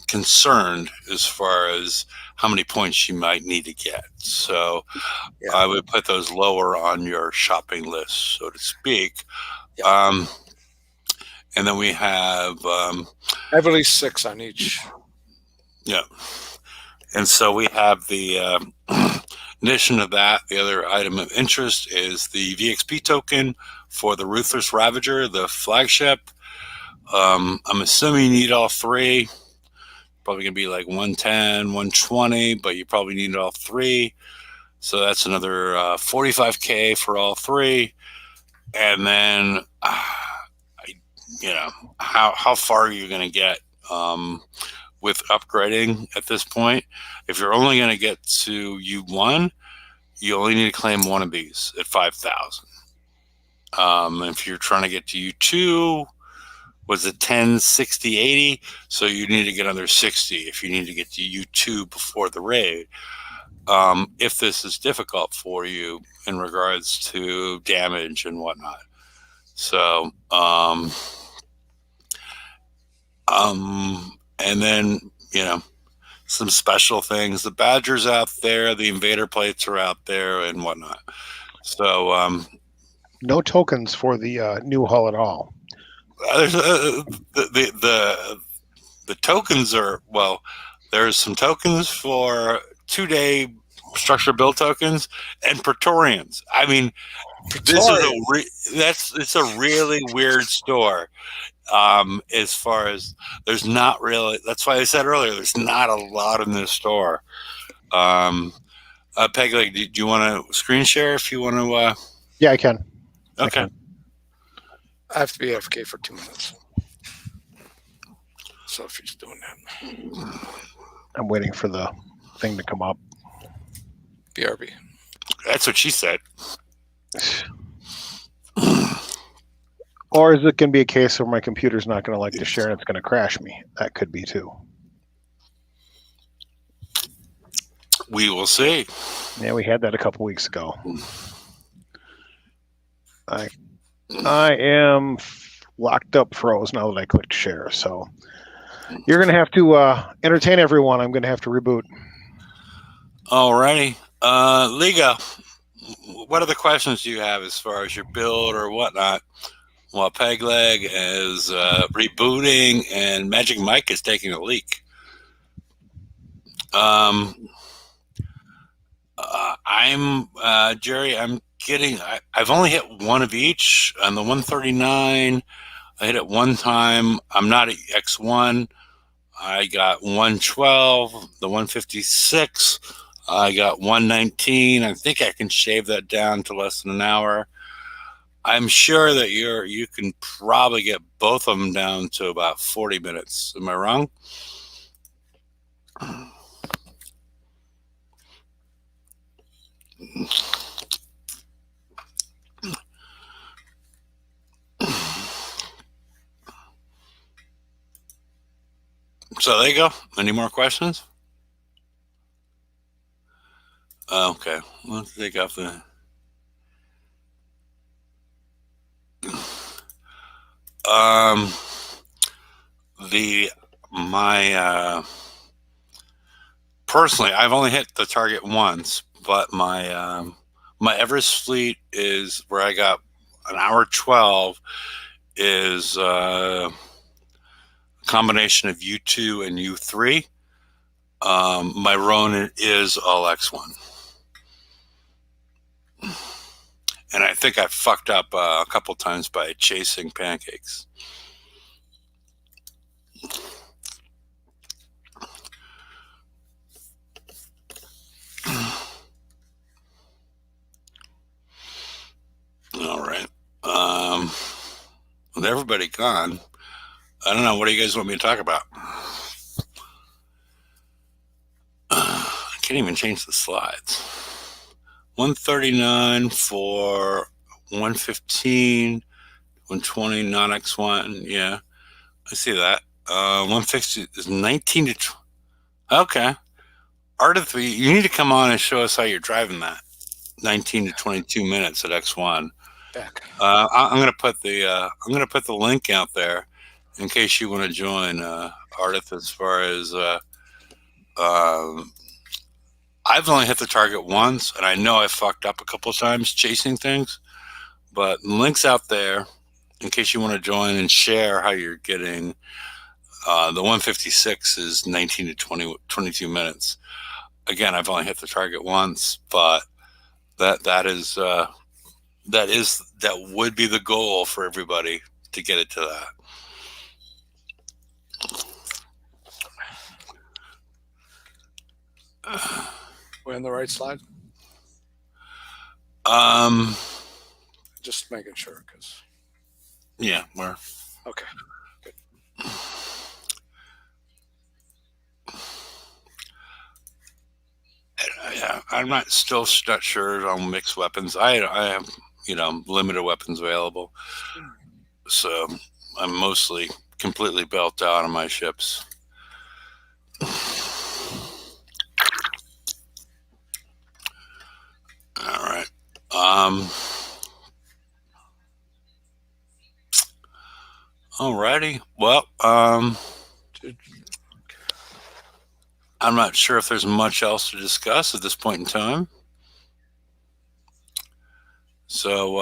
S3: concerned as far as how many points you might need to get. So I would put those lower on your shopping list, so to speak. And then we have
S2: I have at least 6 on each.
S3: Yeah. And so we have the in addition to that, the other item of interest is the VXP token for the Ruthless Ravager, the flagship. I'm assuming you need all 3. Probably going to be like 110, 120, but you probably need all 3. So that's another 45K for all 3. And then, how far are you going to get with upgrading at this point? If you're only going to get to U1, you only need to claim 1 of these at 5,000. If you're trying to get to U2, was it 10, 60, 80? So you need to get another 60 if you need to get to U2 before the raid. If this is difficult for you in regards to damage and whatnot. So, and then, some special things. The Badger's out there, the Invader plates are out there and whatnot. So,
S1: no tokens for the new hull at all.
S3: There's the tokens are, well, there's some tokens for 2-day structure build tokens and Praetorians. I mean, it's a really weird store. As far as there's not really, that's why I said earlier, there's not a lot in this store. Peg, do you want to screen share if you want to?
S1: Yeah, I can.
S3: Okay.
S2: I have to be AFK for 2 minutes. So if he's doing that.
S1: I'm waiting for the thing to come up.
S2: BRB.
S3: That's what she said.
S1: Or is it going to be a case where my computer's not going to like to share and it's going to crash me? That could be too.
S3: We will see.
S1: Yeah, we had that a couple weeks ago. I am locked up froze now that I clicked share. So you're going to have to entertain everyone. I'm going to have to reboot.
S3: Alrighty. Liga, what other questions do you have as far as your build or whatnot? While Pegleg is rebooting and Magic Mike is taking a leak. I'm Jerry. I'm getting. I've only hit one of each on the 139. I hit it one time. I'm not at X1. I got 112. The 156. I got 119. I think I can shave that down to less than an hour. I'm sure that you can probably get both of them down to about 40 minutes. Am I wrong? So there you go. Any more questions? Okay, let's take off the. Personally, I've only hit the target once, but my Everest fleet is where I got an hour 12 is a combination of U2 and U3. My Ronin is all X1. And I think I fucked up a couple times by chasing pancakes. All right. With everybody gone, I don't know. What do you guys want me to talk about? I can't even change the slides. 139 for 115, 120 non-X1. Yeah, I see that. 150 is 19 to 20. Okay. Ardith, you need to come on and show us how you're driving that. 19 to 22 minutes at X1. I'm gonna put the link out there in case you want to join Ardith. As far as I've only hit the target once, and I know I fucked up a couple of times chasing things, but the link's out there in case you want to join and share how you're getting. The 156 is 19 to 22 minutes. Again, I've only hit the target once, but that would be the goal for everybody to get it to that.
S2: We're on the right slide? Just making sure, because.
S3: Yeah, we're.
S2: Okay, good.
S3: Yeah, I'm not sure on mixed weapons. I have, limited weapons available. So I'm mostly completely built out on my ships. All right. Alrighty. Well, I'm not sure if there's much else to discuss at this point in time. So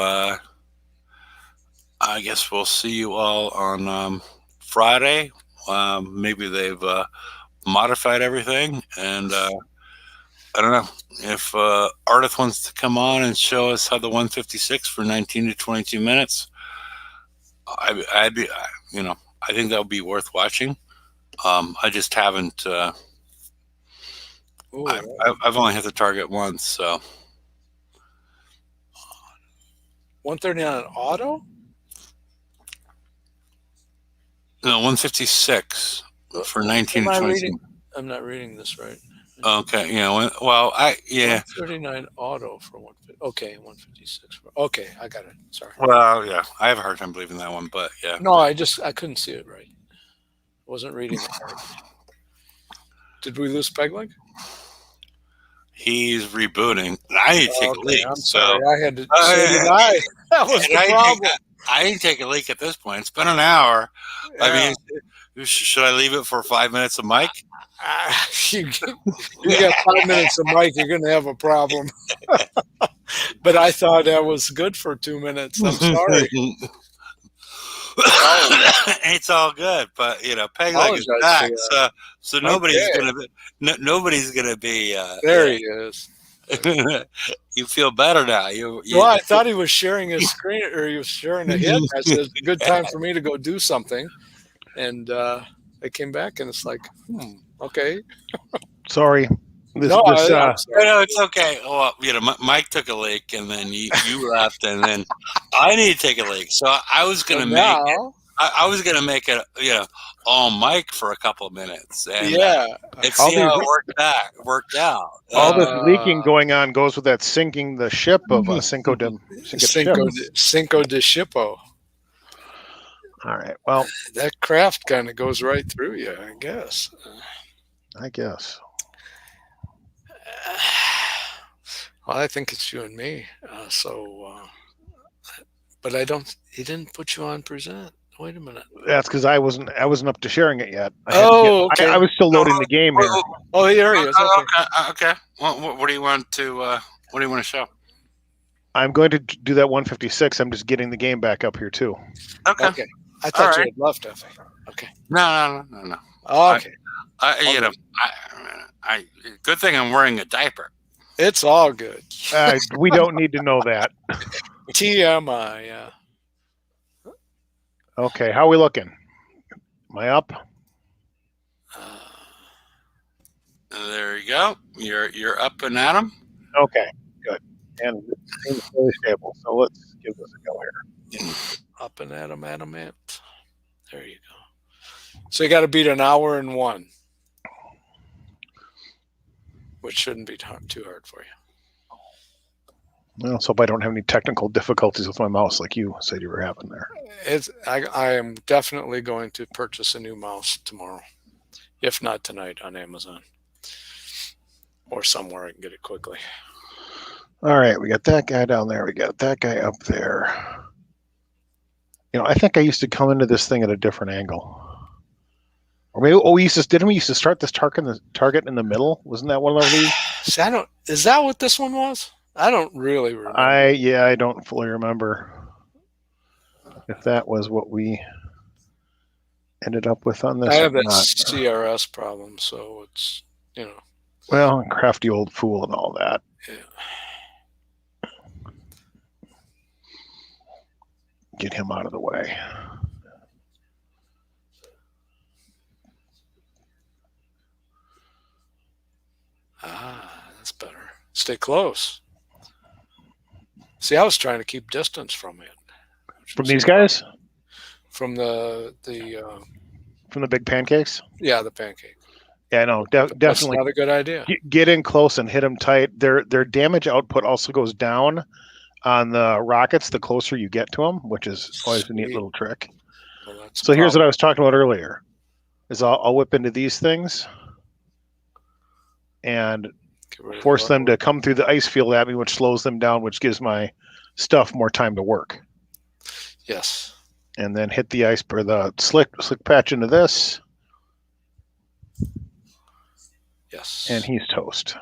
S3: I guess we'll see you all on Friday. Maybe they've modified everything, and I don't know if Ardith wants to come on and show us how the 156 for 19 to 22 minutes. I think that would be worth watching. I just haven't. I've only hit the target once, so.
S2: 139 auto?
S3: No, 156 for 19 to 22.
S2: I'm not reading this right.
S3: Okay, yeah.
S2: 139 auto for 150. Okay, 156. Okay, I got it. Sorry.
S3: Well, yeah, I have a hard time believing that one, but yeah.
S2: No, I couldn't see it right. I wasn't reading it right. Did we lose Pegleg?
S3: He's rebooting. I need to take a leak.
S2: I'm sorry. I had to. That was the problem.
S3: I didn't take a leak at this point. It's been an hour.
S2: Yeah.
S3: I mean, should I leave it for 5 minutes of Mike?
S2: You got 5 minutes of Mike, you're going to have a problem. But I thought that was good for 2 minutes. I'm sorry.
S3: It's all good, but Peg Leg is back, so nobody's gonna be.
S2: There he is.
S3: You feel better now.
S2: Well, I thought he was sharing his screen, or he was sharing a hit. I said, it's a good time for me to go do something. And I came back, and it's like, okay.
S1: Sorry.
S2: No,
S3: it's okay. Well, Mike took a leak, and then you left, and then I need to take a leak. So I was gonna I was gonna make it, all Mike for a couple of minutes, and see how it worked out.
S1: All this leaking going on goes with that sinking the ship of Cinco de
S2: Shippo.
S1: All right. Well,
S2: that craft kind of goes right through you, I guess. Well, I think it's you and me. But he didn't put you on present. Wait a minute.
S1: That's because I wasn't up to sharing it yet.
S2: Okay.
S1: I was still loading the game here.
S2: Oh, here he is.
S3: Okay. What do you want to show?
S1: I'm going to do that 156. I'm just getting the game back up here too.
S2: Okay. I thought you had left, Effie. Okay.
S3: No.
S2: Okay.
S3: Good thing I'm wearing a diaper.
S2: It's all good.
S1: We don't need to know that.
S2: TMI, yeah.
S1: Okay, how are we looking? Am I up?
S3: There you go. You're up and at 'em.
S1: Okay, good. And it seems really stable. So let's give this a go here.
S2: Up and at 'em, adamant. There you go. So you got to beat an hour and 1. Which shouldn't be too hard for you.
S1: Well, let's hope I don't have any technical difficulties with my mouse like you said you were having there.
S2: I am definitely going to purchase a new mouse tomorrow, if not tonight on Amazon or somewhere I can get it quickly.
S1: All right, we got that guy down there. We got that guy up there. I think I used to come into this thing at a different angle. Or maybe we used to start this target in the middle? Wasn't that one of these?
S2: See, is that what this one was? I don't really remember.
S1: I don't fully remember if that was what we ended up with on this.
S2: I have that CRS problem, so it's
S1: Well, crafty old fool and all that.
S2: Yeah.
S1: Get him out of the way.
S2: That's better. Stay close. See, I was trying to keep distance from it.
S1: From these guys?
S2: From the
S1: from the big pancakes?
S2: Yeah, the pancake.
S1: Yeah, no, definitely.
S2: That's not a good idea.
S1: Get in close and hit them tight. Their damage output also goes down on the rockets the closer you get to them, which is always a neat little trick.
S2: Well,
S1: so here's what I was talking about earlier: is I'll whip into these things and force them to come through the ice field at me, which slows them down, which gives my stuff more time to work.
S2: Yes.
S1: And then hit the ice or the slick patch into this.
S2: Yes.
S1: And he's toast.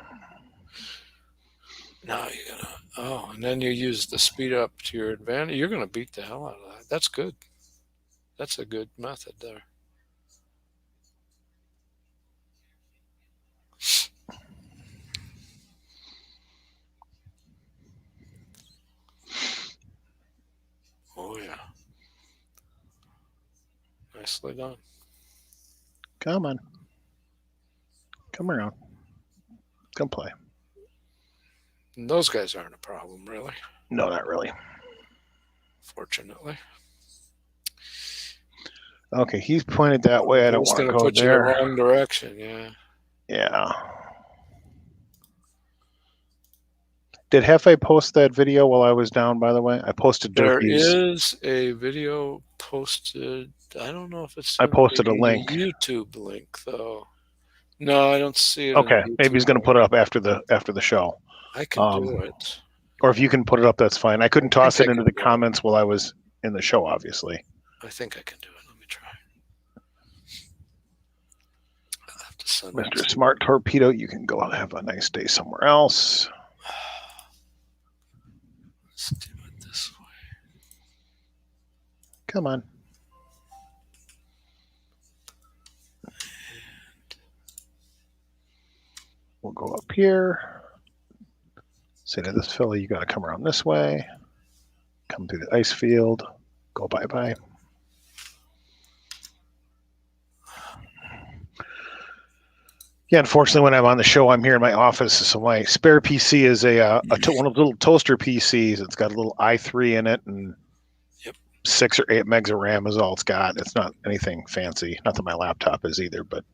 S2: Now you're gonna and then you use the speed up to your advantage. You're gonna beat the hell out of that. That's good. That's a good method there. Oh yeah. Nicely done.
S1: Come on. Come around. Come play.
S2: And those guys aren't a problem, really.
S1: No, not really.
S2: Fortunately.
S1: Okay, he's pointed that way. I don't want to go
S2: put
S1: there.
S2: You in the wrong direction, yeah.
S1: Yeah. Did Hefe post that video while I was down, by the way? I posted
S2: There is a video posted. I don't know if it's
S1: I posted a link.
S2: YouTube link, though. No, I don't see it.
S1: Okay, maybe he's going to put it up after the show.
S2: I can do it.
S1: Or if you can put it up, that's fine. I couldn't toss it into the comments while I was in the show, obviously.
S2: I think I can do it. Let me try. I'll have to send
S1: Mr. Smart Torpedo, you can go have a nice day somewhere else.
S2: Let's do it this way.
S1: Come on. We'll go up here. Say to this fella, you got to come around this way. Come through the ice field. Go bye-bye. Yeah, unfortunately, when I'm on the show, I'm here in my office. So my spare PC is one of those little toaster PCs. It's got a little i3 in it, and 6 or 8 megs of RAM is all it's got. It's not anything fancy. Not that my laptop is either, but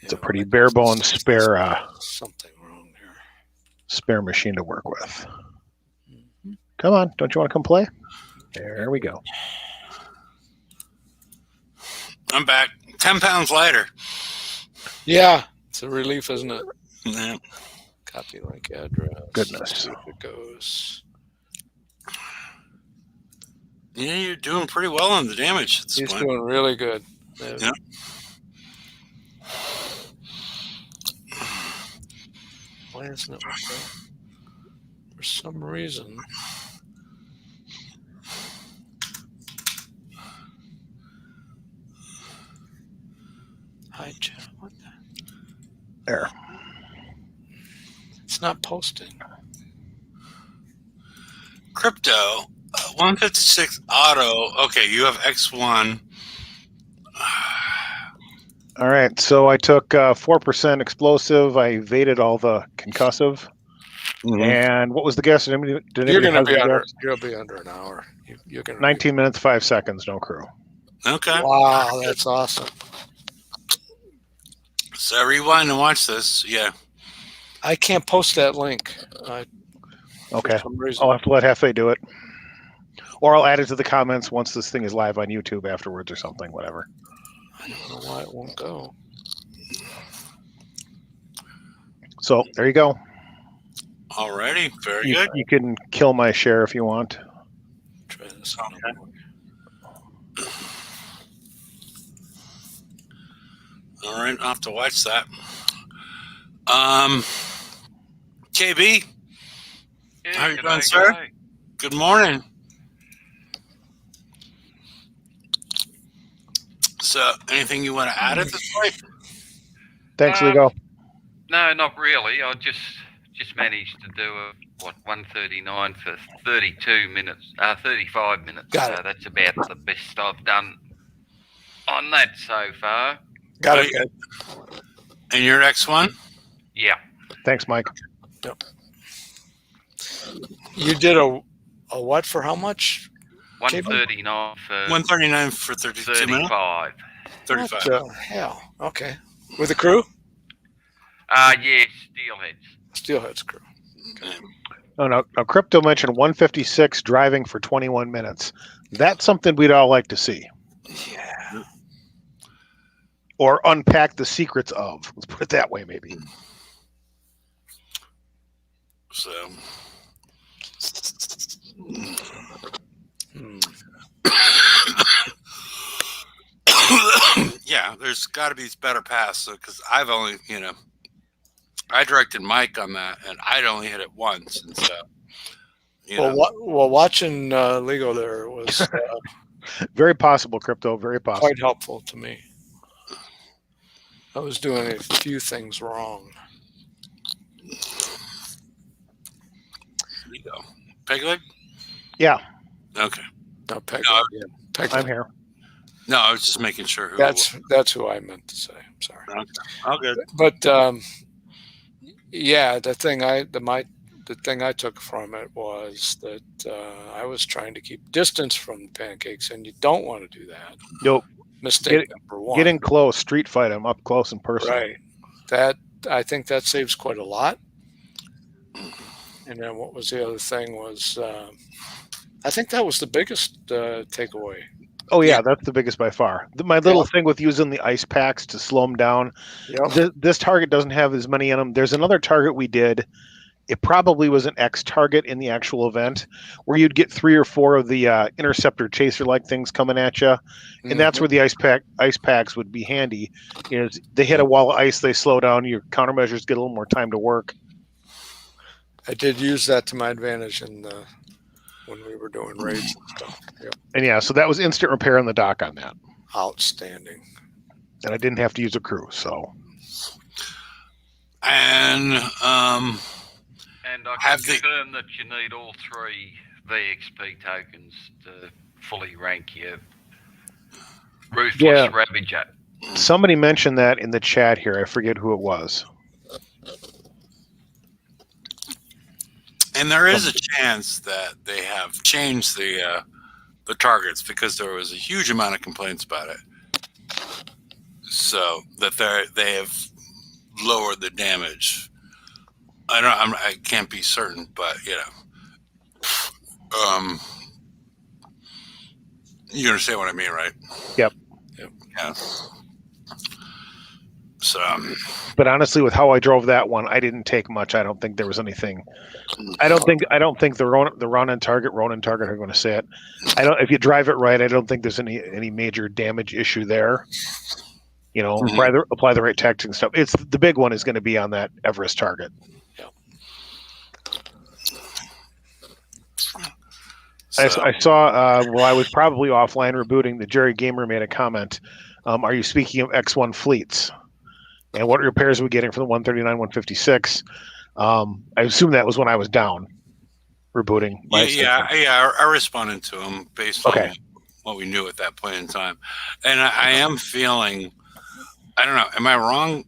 S1: it's a pretty bare bones spare
S2: something wrong here.
S1: Spare machine to work with. Come on, don't you want to come play? There we go.
S3: I'm back. 10 pounds lighter.
S2: Yeah, it's a relief, isn't it?
S3: Yeah.
S2: Copy link address.
S1: Goodness.
S2: See if it goes.
S3: Yeah, you're doing pretty well on the damage.
S2: He's doing really good.
S3: Yeah.
S2: Why isn't it working? For some reason. Hi, Jeff. What the?
S1: There.
S2: It's not posting.
S3: Crypto, 156 auto. Okay, you have X1.
S1: All right, so I took 4% explosive. I evaded all the concussive.
S3: Mm-hmm.
S1: And what was the guess? Did
S2: You're
S1: anybody
S2: going to be
S1: hazard
S2: under.
S1: guess?
S2: You'll be under an hour. You're going
S1: 19 minutes, 5 seconds, no crew.
S3: Okay.
S2: Wow, that's awesome.
S3: So rewind and watch this. Yeah.
S2: I can't post that link.
S1: Okay.
S2: For some reason.
S1: I'll have to let Hefe do it. Or I'll add it to the comments once this thing is live on YouTube afterwards or something, whatever.
S2: I don't know why it won't go.
S1: So there you go.
S3: Alrighty. Very good.
S1: You can kill my share if you want.
S2: Try this.
S3: Okay. All right, I'll have to watch that. KB,
S4: Yeah,
S3: how you
S4: g'day,
S3: doing, sir?
S4: g'day.
S3: Good morning. So, anything you want to add at this point?
S1: Thanks, Lego.
S4: No, not really. I just managed to do a 139 for 32 minutes, 35 minutes.
S2: Got
S4: So
S2: it.
S4: that's about the best I've done on that so far.
S2: Got it.
S3: And your X1?
S4: Yeah.
S1: Thanks, Mike.
S2: You did a what for how much?
S4: 139 for
S3: 139 for 32 minutes?
S4: 35.
S3: 35.
S2: What the hell? Okay. With a crew?
S4: Yeah, Steelheads.
S2: Steelhead's crew.
S1: Oh, no, Crypto mentioned 156 driving for 21 minutes. That's something we'd all like to see.
S2: Yeah.
S1: Or unpack the secrets of. Let's put it that way, maybe.
S3: So, yeah, there's got to be better paths because I've only, I directed Mike on that, and I'd only hit it once, and so.
S2: Well, watching Lego there was
S1: Very possible, Crypto. Very possible.
S2: quite helpful to me. I was doing a few things wrong.
S3: There you go. Pegleg?
S1: Yeah,
S3: Okay.
S2: No, Peg.
S3: No,
S2: Yeah, Peg.
S1: I'm here.
S3: No, I was just making sure.
S2: That's who I meant to say. I'm sorry.
S3: Okay. All good.
S2: But yeah, the thing I took from it was that I was trying to keep distance from the pancakes, and you don't want to do that.
S1: Nope.
S2: Mistake number one.
S1: Getting close, street fight them up close and personal.
S2: Right. That I think that saves quite a lot. And then what was the other thing was I think that was the biggest takeaway.
S1: Oh yeah, that's the biggest by far. My little thing with using the ice packs to slow them down.
S2: Yep.
S1: This target doesn't have as many in them. There's another target we did, it probably was an X target in the actual event, where you'd get 3 or 4 of the interceptor chaser like things coming at you, and that's where the ice packs would be handy. Is they hit a wall of ice, they slow down, your countermeasures get a little more time to work.
S2: I did use that to my advantage in when we were doing raids and stuff. Yep.
S1: And yeah, so that was instant repair on the dock on that.
S2: Outstanding.
S1: And I didn't have to use a crew, so.
S3: And
S4: I can confirm that you need all 3 VXP tokens to fully rank your Ruthless Ravager.
S1: Somebody mentioned that in the chat here. I forget who it was.
S3: And there is a chance that they have changed the targets, because there was a huge amount of complaints about it. So that they have lowered the damage. I can't be certain, but you understand what I mean, right?
S1: Yep.
S3: Yeah. So,
S1: but honestly, with how I drove that one, I didn't take much. I don't think there was anything. I don't think the Ronin target are going to say it. If you drive it right, I don't think there's any major damage issue there. Apply the right tactics and stuff. It's the big one is going to be on that Everest target.
S3: yeah.
S1: I saw while I was probably offline rebooting, the Jerry Gamer made a comment. Are you speaking of X1 fleets? And what repairs are we getting from the 139, 156? I assume that was when I was down rebooting.
S3: I responded to him based on what we knew at that point in time. And I am feeling, I don't know, am I wrong?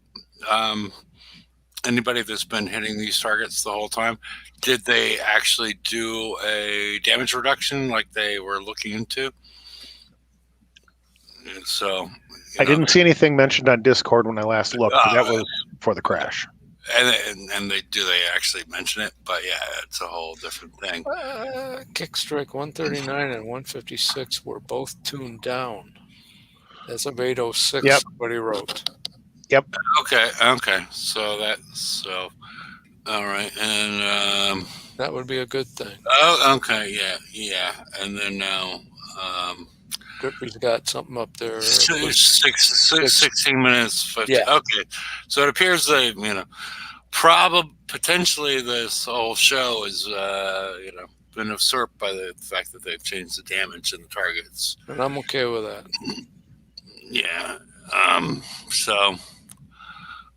S3: Anybody that's been hitting these targets the whole time, did they actually do a damage reduction like they were looking into? And so
S1: I didn't see anything mentioned on Discord when I last looked. That was before the crash.
S3: And they actually mention it, but yeah, it's a whole different thing.
S2: Kickstrike 139 and 156 were both tuned down. That's of 806.
S1: Yep.
S2: What he wrote.
S1: Yep.
S3: Okay. So all right, and
S2: that would be a good thing.
S3: Oh, okay, yeah, and then now.
S2: Grippy's got something up there.
S3: 16 minutes. 50.
S2: Yeah.
S3: Okay. So it appears they, potentially this whole show is, been usurped by the fact that they've changed the damage and the targets.
S2: And I'm okay with that.
S3: Yeah. So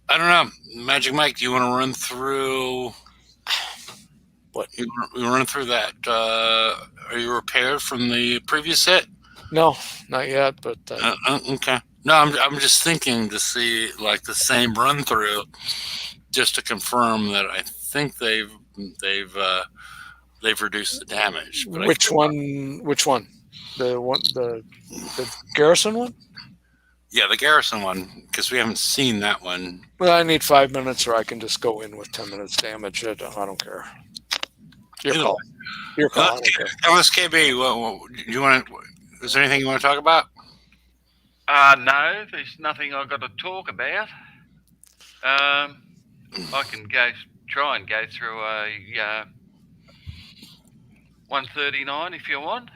S3: I don't know. Magic Mike, do you want to run through
S2: what?
S3: You run through that? Are you repaired from the previous hit?
S2: No, not yet, but
S3: okay. No, I'm just thinking to see like the same run through, just to confirm that I think they've reduced the damage. But
S2: which one? The Garrison one?
S3: Yeah, the Garrison one, because we haven't seen that one.
S2: Well, I need 5 minutes, or I can just go in with 10 minutes damage. I don't care. Your call.
S3: LSKB, do you want to? Is there anything you want to talk about?
S4: No, there's nothing I've got to talk about. I can try and go through a 139 if you want.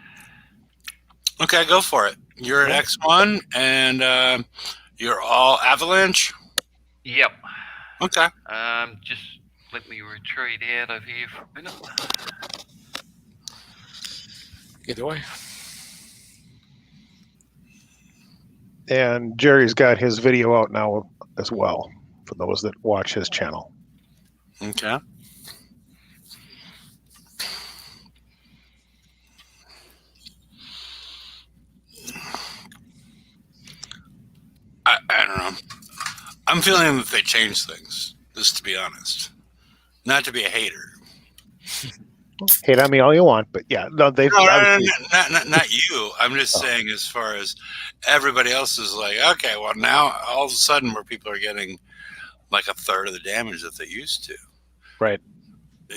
S3: Okay, go for it. You're at X1, and you're all Avalanche?
S4: Yep.
S3: Okay.
S4: Just let me retreat out of here for a minute.
S2: Either way.
S1: And Jerry's got his video out now as well, for those that watch his channel.
S3: Okay. I don't know. I'm feeling that they changed things, just to be honest. Not to be a hater.
S1: Hate on me all you want, but yeah, no, they've
S3: not you. I'm just saying, as far as everybody else is like, okay, well now all of a sudden where people are getting like a third of the damage that they used to.
S1: Right.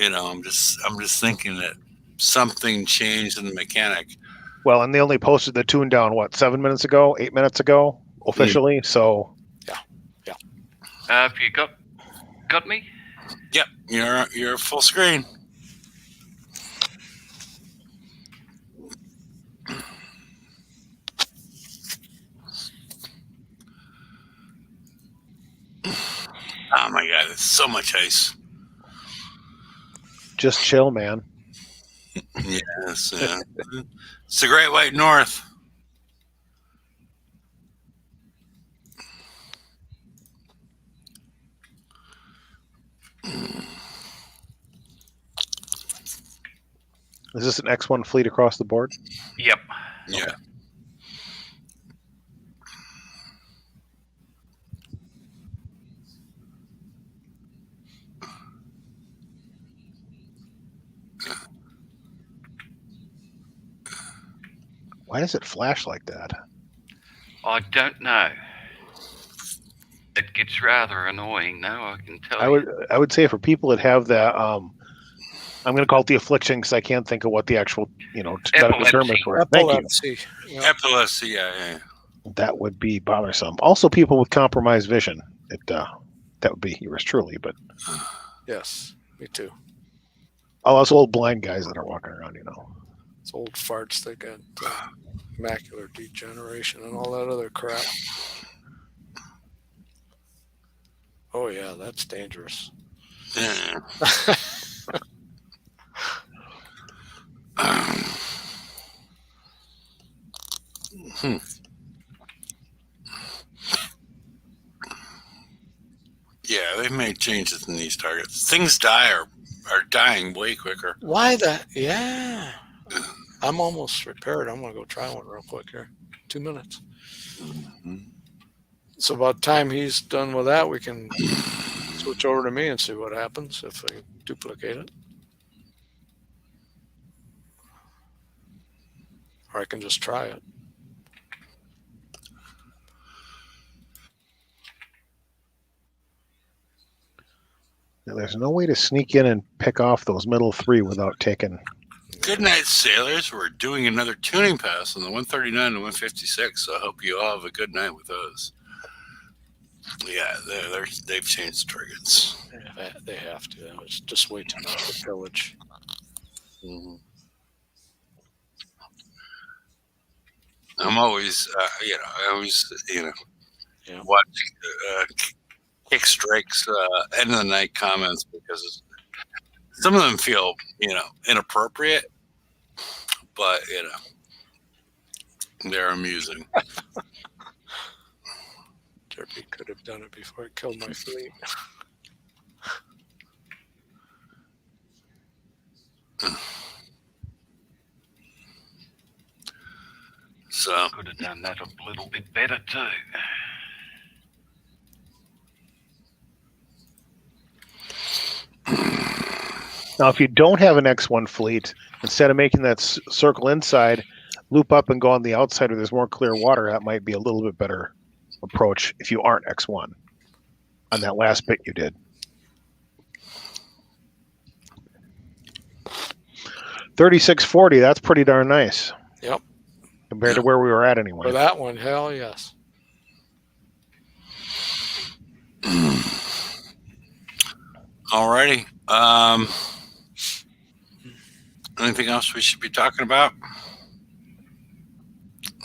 S3: I'm just thinking that something changed in the mechanic.
S1: Well, and they only posted the tune down 7 minutes ago, 8 minutes ago, officially. So
S2: yeah.
S4: Have you got me?
S3: Yep, you're full screen. Oh my god, it's so much ice.
S1: Just chill, man.
S3: Yes, it's the Great White North.
S1: Is this an X1 fleet across the board?
S4: Yep.
S3: Yeah.
S1: Okay. Why does it flash like that?
S4: I don't know. It gets rather annoying now, I can tell you.
S1: I would say for people that have that, I'm going to call it the affliction because I can't think of what the actual, medical term is for it. Thank you.
S2: Epilepsy. Yeah.
S3: Epilepsy, yeah.
S1: That would be bothersome. Also, people with compromised vision. That would be yours truly, but
S2: Yes, me too.
S1: also old blind guys that are walking around,
S2: It's old farts that got macular degeneration and all that other crap. Oh yeah, that's dangerous.
S3: Yeah. Yeah, they've made changes in these targets. Things are dying way quicker.
S2: Why the? Yeah. I'm almost repaired. I'm gonna go try one real quick here. 2 minutes.
S3: Mm-hmm.
S2: So about time he's done with that, we can switch over to me and see what happens if I duplicate it. Or I can just try it.
S1: Now, there's no way to sneak in and pick off those middle three without taking.
S3: Good night, sailors. We're doing another tuning pass on the 139 and 156, so I hope you all have a good night with those. Yeah, they've changed targets.
S2: They have to. It's just way too much for Pillage.
S3: Mm-hmm. I'm always, watch Kick Strike's end of the night comments because some of them feel, inappropriate, but, they're amusing.
S2: Derby could have done it before it killed my fleet.
S3: So
S4: Could have done that a little bit better too.
S1: Now, if you don't have an X1 fleet, instead of making that circle inside, loop up and go on the outside where there's more clear water. That might be a little bit better approach if you aren't X1 on that last bit you did. 3640, that's pretty darn nice.
S2: Yep.
S1: Compared to where we were at anyway.
S2: For that one, hell yes.
S3: Alrighty. Anything else we should be talking about?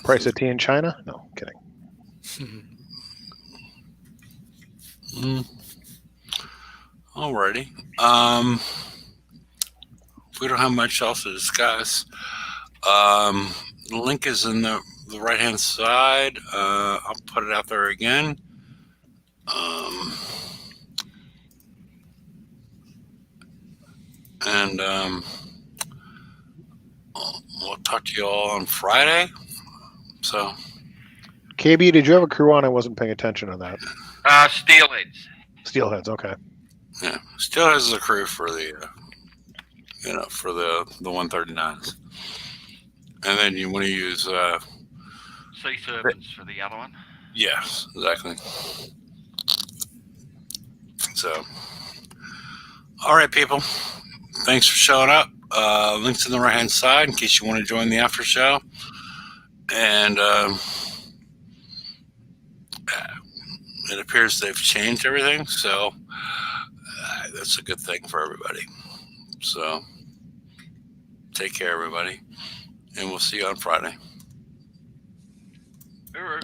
S1: Price of tea in China? No, kidding.
S3: Alrighty. We don't have much else to discuss. The link is in the right-hand side. I'll put it out there again. And we'll talk to you all on Friday. So,
S1: KB, did you have a crew on? I wasn't paying attention on that.
S4: Steelheads.
S1: Steelheads, okay.
S3: yeah, still has a crew for the, for the 139s. And then you want to use,
S4: Sea serpents for the other one.
S3: yes, exactly. So, all right, people. Thanks for showing up. Links in the right-hand side in case you want to join the after show. And it appears they've changed everything. So it's a good thing for everybody. So take care, everybody, and we'll see you on Friday.
S4: Hooroo.